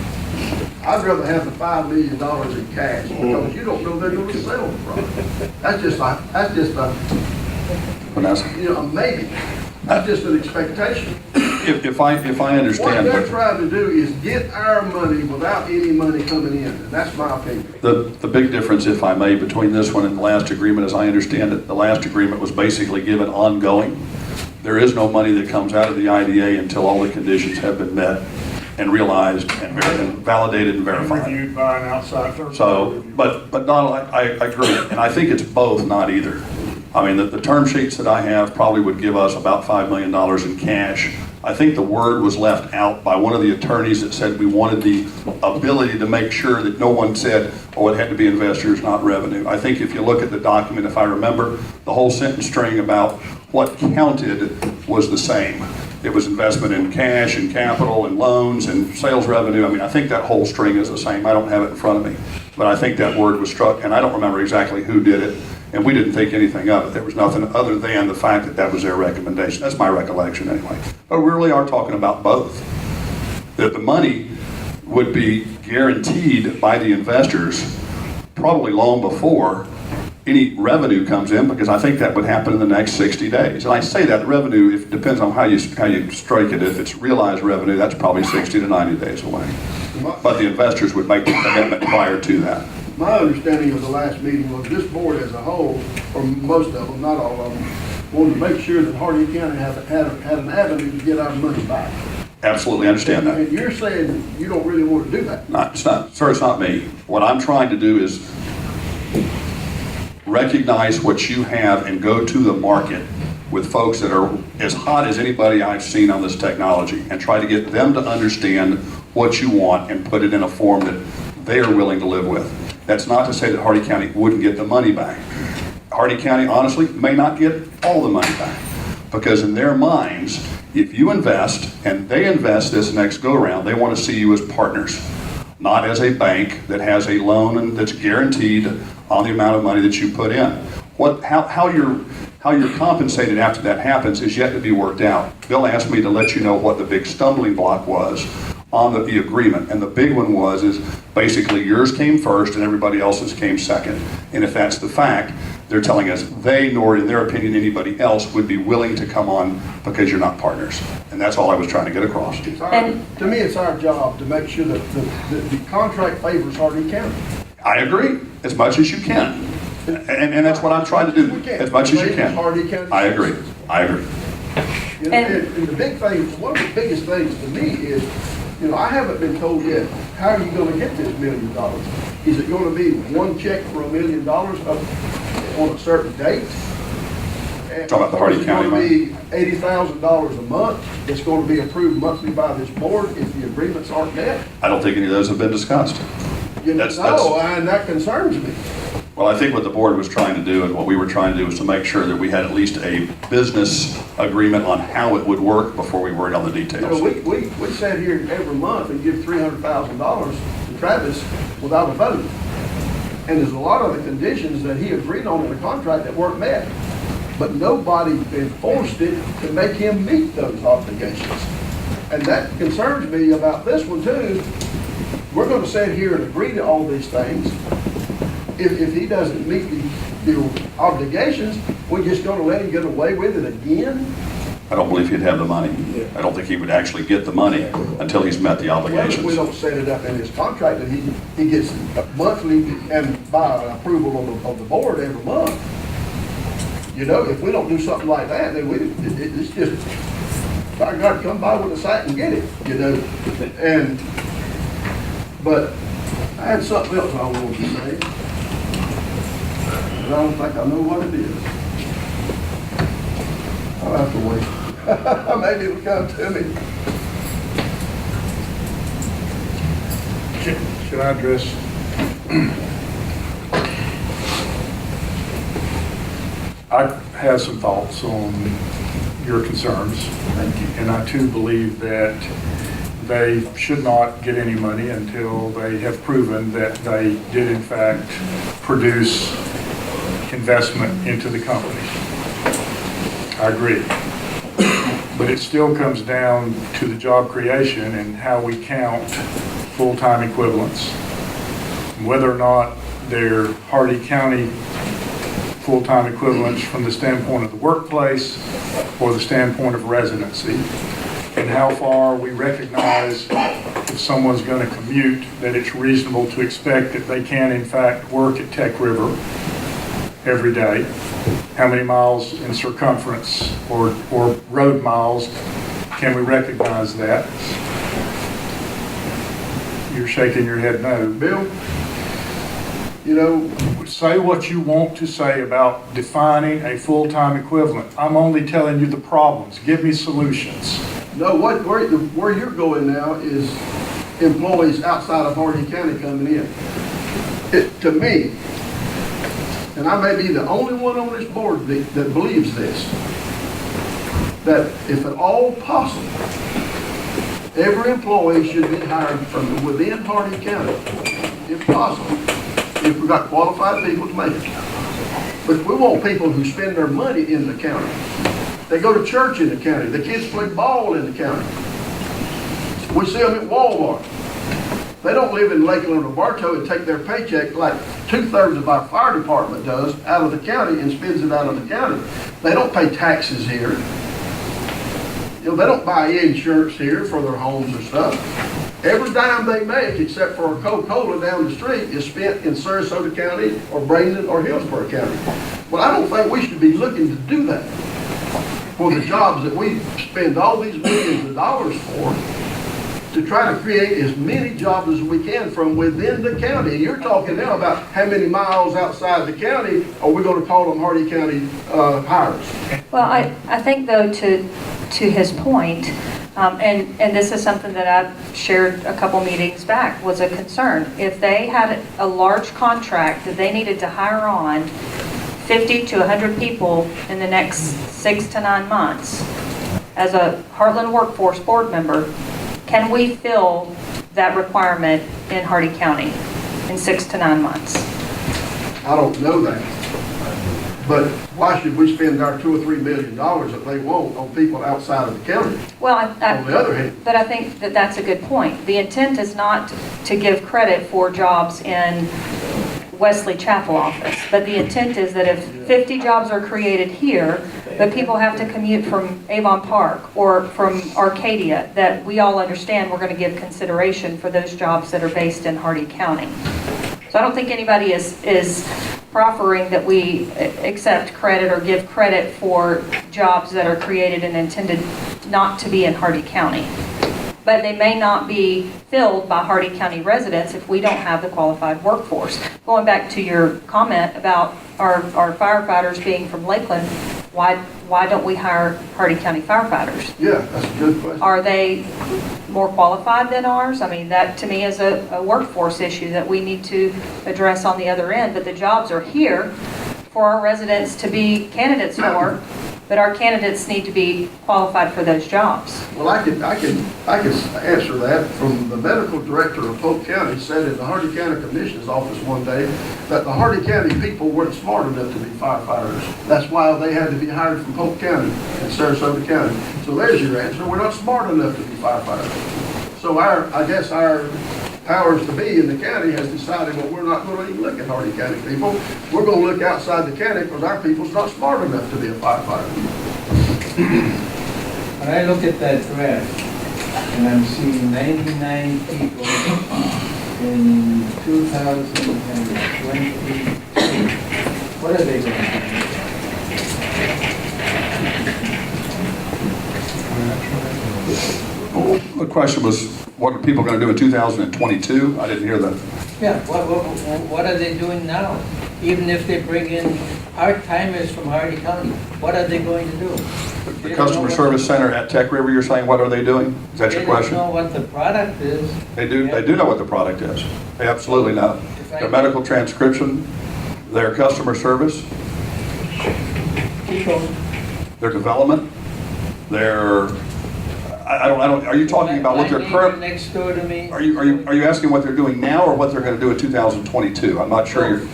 I'd rather have the $5 million in cash because you don't know they're going to sell the product. That's just Vanessa? a maybe. That's just an expectation. If I What understand, they're trying to do is get our money without any money coming in, and that's my opinion. the big difference, if I may, between this one and the last agreement, as I understand it, the last agreement was basically given ongoing. There is no money that comes out of the IDA until all the conditions have been met and realized and validated and verified. Reviewed by an outside third party. So, but Donald, I agree, and I think it's both, not either. I mean, the term sheets that I have probably would give us about $5 million in cash. I think the word was left out by one of the attorneys that said we wanted the ability to make sure that no one said, oh, it had to be investors, not revenue. I think if you look at the document, if I remember, the whole sentence string about what counted was the same. It was investment in cash and capital and loans and sales revenue. I mean, I think that whole string is the same. I don't have it in front of me. But I think that word was struck, and I don't remember exactly who did it. And we didn't think anything of it. There was nothing other than the fact that that was their recommendation. That's my recollection anyway. But we really are talking about both. That the money would be guaranteed by the investors probably long before any revenue comes in, because I think that would happen in the next 60 days. And I say that revenue, it depends on how you strike it. If it's realized revenue, that's probably 60 to 90 days away. But the investors would make the commitment prior to that. My understanding of the last meeting was this board as a whole, or most of them, not all of them, wanted to make sure that Hardin County had an avenue to get our money back. Absolutely understand that. And you're saying you don't really want to do that. Sir, it's not me. What I'm trying to do is recognize what you have and go to the market with folks that are as hot as anybody I've seen on this technology and try to get them to understand what you want and put it in a form that they are willing to live with. That's not to say that Hardin County wouldn't get the money back. Hardin County, honestly, may not get all the money back. Because in their minds, if you invest and they invest this next go-around, they want to see you as partners, not as a bank that has a loan and that's guaranteed on the amount of money that you put in. How you're compensated after that happens is yet to be worked out. Bill asked me to let you know what the big stumbling block was on the agreement. And the big one is basically yours came first and everybody else's came second. And if that's the fact, they're telling us they, nor in their opinion anybody else, would be willing to come on because you're not partners. And that's all I was trying to get across. It's our, And- to me, it's our job to make sure that the contract favors Hardee County. I agree, as much as you can. And that's what I'm trying to do, as much as you can. Hardee County. I agree, I agree. You know, And- and the big thing, one of the biggest things to me is, you know, I haven't been told yet, how are you gonna get this $1 million? Is it gonna be one check for $1 million on a certain date? Talking about the Hardee County money? Is it gonna be $80,000 a month? It's gonna be approved monthly by this board if the agreements aren't met? I don't think any of those have been discussed. You know, That's- no, and that concerns me. Well, I think what the board was trying to do and what we were trying to do was to make sure that we had at least a business agreement on how it would work before we worried on the You know, details. we sat here every month and give $300,000 to Travis without a vote. And there's a lot of the conditions that he agreed on in the contract that weren't met. But nobody enforced it to make him meet those obligations. And that concerns me about this one too. We're gonna sit here and agree to all these things. If he doesn't meet the obligations, we're just gonna let him get away with it again? I don't believe he'd have the money. I don't think he would actually get the money until he's met the Well, if we obligations. don't set it up in his contract that he gets monthly and by approval of the board every month. You know, if we don't do something like that, then it's just, by God, come by with a sack and get it, you know? But I had something else I wanted to say. But I don't think I know what it is. I'll have to wait. Maybe it'll come to me. Should I address? I have some thoughts on your concerns. Thank you. And I too believe that they should not get any money until they have proven that they did in fact produce investment into the company. I agree. But it still comes down to the job creation and how we count full-time equivalents. Whether or not they're Hardee County full-time equivalents from the standpoint of the workplace or the standpoint of residency, and how far we recognize if someone's going to commute, that it's reasonable to expect that they can in fact work at Tech River every day. How many miles in circumference or road miles can we recognize that? You're shaking your head no. Bill, you know, Say what you want to say about defining a full-time equivalent. I'm only telling you the problems. Give me solutions. no, where you're going now is employees outside of Hardee County coming in. To me, and I may be the only one on this board that believes this, that if at all possible, every employee should be hired from within Hardee County, if possible, if we've got qualified people to make it. But we want people who spend their money in the county. They go to church in the county. The kids play ball in the county. We see them at Walmart. They don't live in Lakeland or Bartow and take their paycheck like 2/3 of our fire department does out of the county and spends it out of the county. They don't pay taxes here. You know, they don't buy insurance here for their homes or stuff. Every dime they make, except for a Coca-Cola down the street, is spent in Sarasota County or Brandon or Hillsborough County. Well, I don't think we should be looking to do that for the jobs that we spend all these millions of dollars for, to try to create as many jobs as we can from within the county. You're talking now about how many miles outside the county are we going to call them Hardee County hires? Well, I think though, to his point, and this is something that I've shared a couple meetings back, was a concern. If they had a large contract that they needed to hire on 50 to 100 people in the next 6 to 9 months, as a Heartland Workforce Board member, can we fill that requirement in Hardee County in 6 to 9 months? I don't know that. But why should we spend our $2 or $3 million that they want on people outside of the county? Well, On the other hand, but I think that that's a good point. The intent is not to give credit for jobs in Wesley Chapel office, but the intent is that if 50 jobs are created here, but people have to commute from Avon Park or from Arcadia, that we all understand we're going to give consideration for those jobs that are based in Hardy County. So I don't think anybody is proffering that we accept credit or give credit for jobs that are created and intended not to be in Hardy County. But they may not be filled by Hardy County residents if we don't have the qualified workforce. Going back to your comment about our firefighters being from Lakeland, why don't we hire Hardy County firefighters? yeah, that's a good question. Are they more qualified than ours? I mean, that to me is a workforce issue that we need to address on the other end. But the jobs are here for our residents to be candidates for, but our candidates need to be qualified for those jobs. Well, I can answer that from the medical director of Polk County said in the Hardy County Commissioner's office one day that the Hardy County people weren't smart enough to be firefighters. That's why they had to be hired from Polk County and Sarasota County. So there's your answer. We're not smart enough to be firefighters. So I guess our powers to be in the county has decided, well, we're not going to even look at Hardy County people. We're going to look outside the county because our people's not smart enough to be a firefighter. When I look at that graph, and I'm seeing 99 people in 2020, what are they going to do? The question was, what are people going to do in 2022? I didn't hear that. Yeah, what are they doing now? Even if they bring in part-timers from Hardy County, what are they going to do? The Customer Service Center at Tech River, you're saying, what are they doing? Is that your question? They don't know what the product is. They do know what the product is. They absolutely know. Their medical transcription, their customer service, their development, their, I don't, are you talking about what their current, Next door to me. are you asking what they're doing now or what they're going to do in 2022? I'm not sure you're,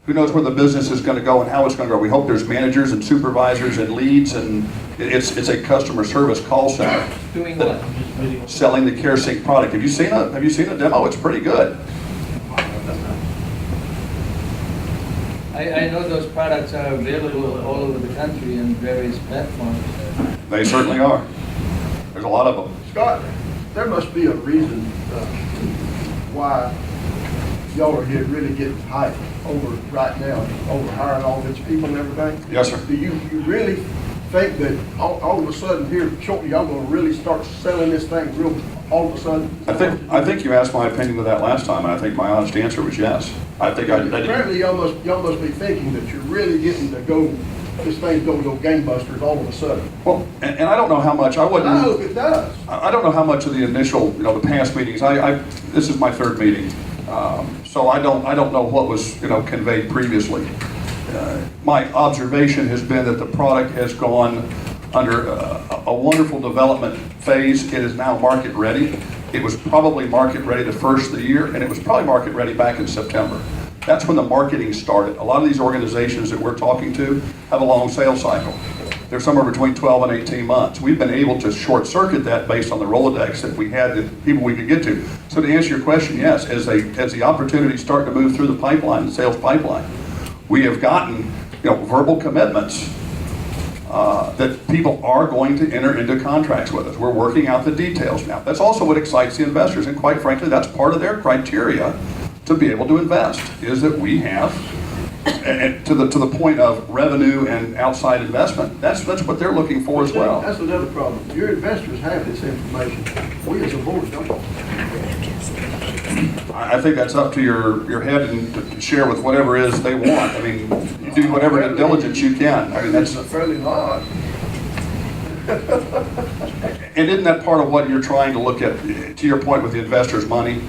who knows where the business is going to go and how it's going to go. We hope there's managers and supervisors and leads, and it's a customer service call center. Doing what? Selling the CareSync product. Have you seen a demo? It's pretty good. I know those products are available all over the country in various platforms. They certainly are. There's a lot of them. Scott, there must be a reason why y'all are here really getting hyped over right now, over hiring all these people and everything. Yes, sir. Do you really think that all of a sudden here shortly y'all gonna really start selling this thing real all of a sudden? I think you asked my opinion with that last time, and I think my honest answer was yes. I think I did. Apparently y'all must be thinking that you're really getting to go, this thing's gonna go gangbusters all of a sudden. Well, and I don't know how much, I wouldn't. I hope it does. I don't know how much of the initial, the past meetings, this is my third meeting. So I don't know what was, conveyed previously. My observation has been that the product has gone under a wonderful development phase. It is now market ready. It was probably market ready the first of the year, and it was probably market ready back in September. That's when the marketing started. A lot of these organizations that we're talking to have a long sales cycle. They're somewhere between 12 and 18 months. We've been able to short circuit that based on the Rolodex that we had, the people we could get to. So to answer your question, yes, as the opportunities start to move through the pipeline, the sales pipeline, we have gotten verbal commitments that people are going to enter into contracts with us. We're working out the details now. That's also what excites the investors, and quite frankly, that's part of their criteria to be able to invest, is that we have, and to the point of revenue and outside investment, that's what they're looking for as well. That's another problem. Your investors have this information. We as a board don't. I think that's up to your head and to share with whatever it is they want. I mean, you do whatever due diligence you can. I mean, that's fairly large. And isn't that part of what you're trying to look at, to your point with the investors' money?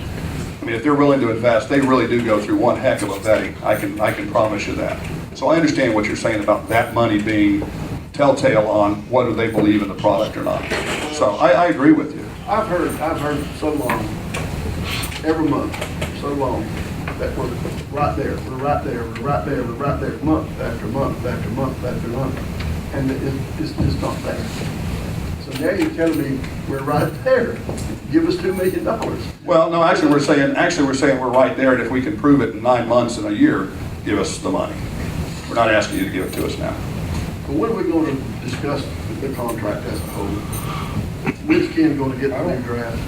I mean, if they're willing to invest, they really do go through one heck of a vetting. I can promise you that. So I understand what you're saying about that money being telltale on whether they believe in the product or not. So I agree with you. I've heard so long, every month, so long, that we're right there, we're right there, we're right there, we're right there, month after month after month after month. And it's just not there. So now you're telling me we're right there. Give us $2 million. Well, no, actually, we're saying we're right there, and if we can prove it in 9 months and a year, give us the money. We're not asking you to give it to us now. But when are we going to discuss the contract as a whole? When's Ken going to get the new draft?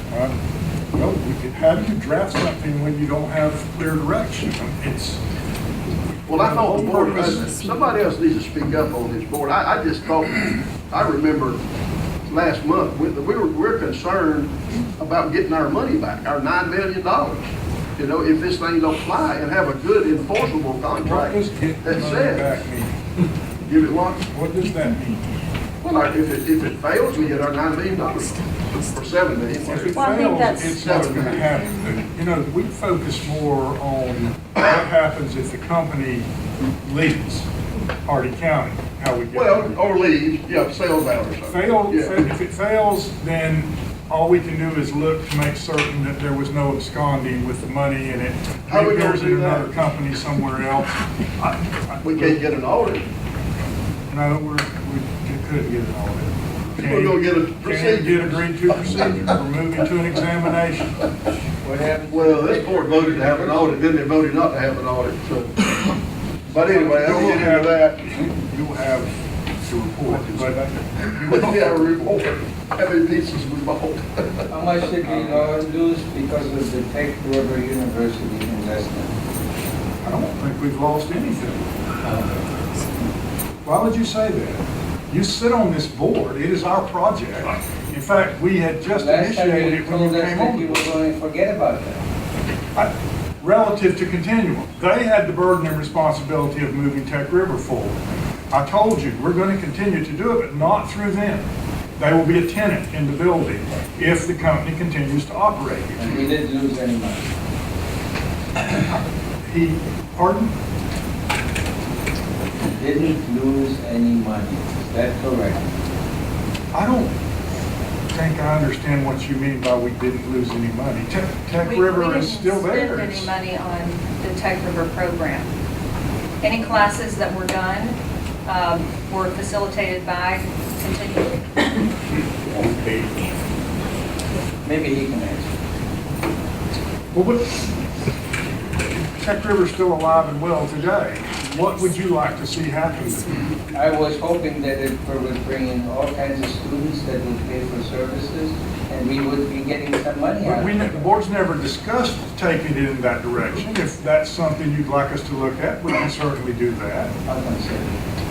Well, we could have you draft something when you don't have clear direction. Well, I thought the board, somebody else needs to speak up on this board. I just thought, I remember last month, we're concerned about getting our money back, our $9 million. You know, if this thing don't fly, and have a good enforceable What contract does get the that money says, back mean? give it what? What does that mean? Well, like, if it fails, we get our $9 million, or $7 million. If it Well, I think fails, that's- it's not gonna happen. You know, we focus more on what happens if the company leaves Hardy County, how we get. Well, or leave, yeah, sales out or something. Yeah. If it fails, then all we can do is look to make certain that there was no absconding with the money and it How we gonna goes in do that? another company somewhere else. We can't get an audit. No, we couldn't get an audit. We're gonna get a Can't procedure. get agreed to procedure. We're moving to an examination. What happened? Well, this board voted to have an audit, then they voted not to have an audit, so. But anyway, I don't get into that. You'll have to report, but We have a report, how many pieces we bought. How much did we lose because of the Tech River University investment? I don't think we've lost anything. Why would you say that? You sit on this board, it is our project. In fact, we had just Last time initiated you it when told you us came that on. you were going to forget about that. Relative to Continuum, they had the burden and responsibility of moving Tech River forward. I told you, we're going to continue to do it, but not through them. They will be a tenant in the building if the company continues to operate it. And we didn't lose any money. Pardon? Didn't lose any money. Is that correct? I don't think I understand what you mean by we didn't lose any money. Tech River is still there. We didn't spend any money on the Tech River program. Any classes that were done were facilitated by Continuum. Maybe he can answer. Well, Tech River's still alive and well today. What would you like to see happen? I was hoping that it would bring in all kinds of students that would pay for services, and we would be getting some money out of it. The board's never discussed taking it in that direction. If that's something you'd like us to look at, we can certainly do that. I'll consider it.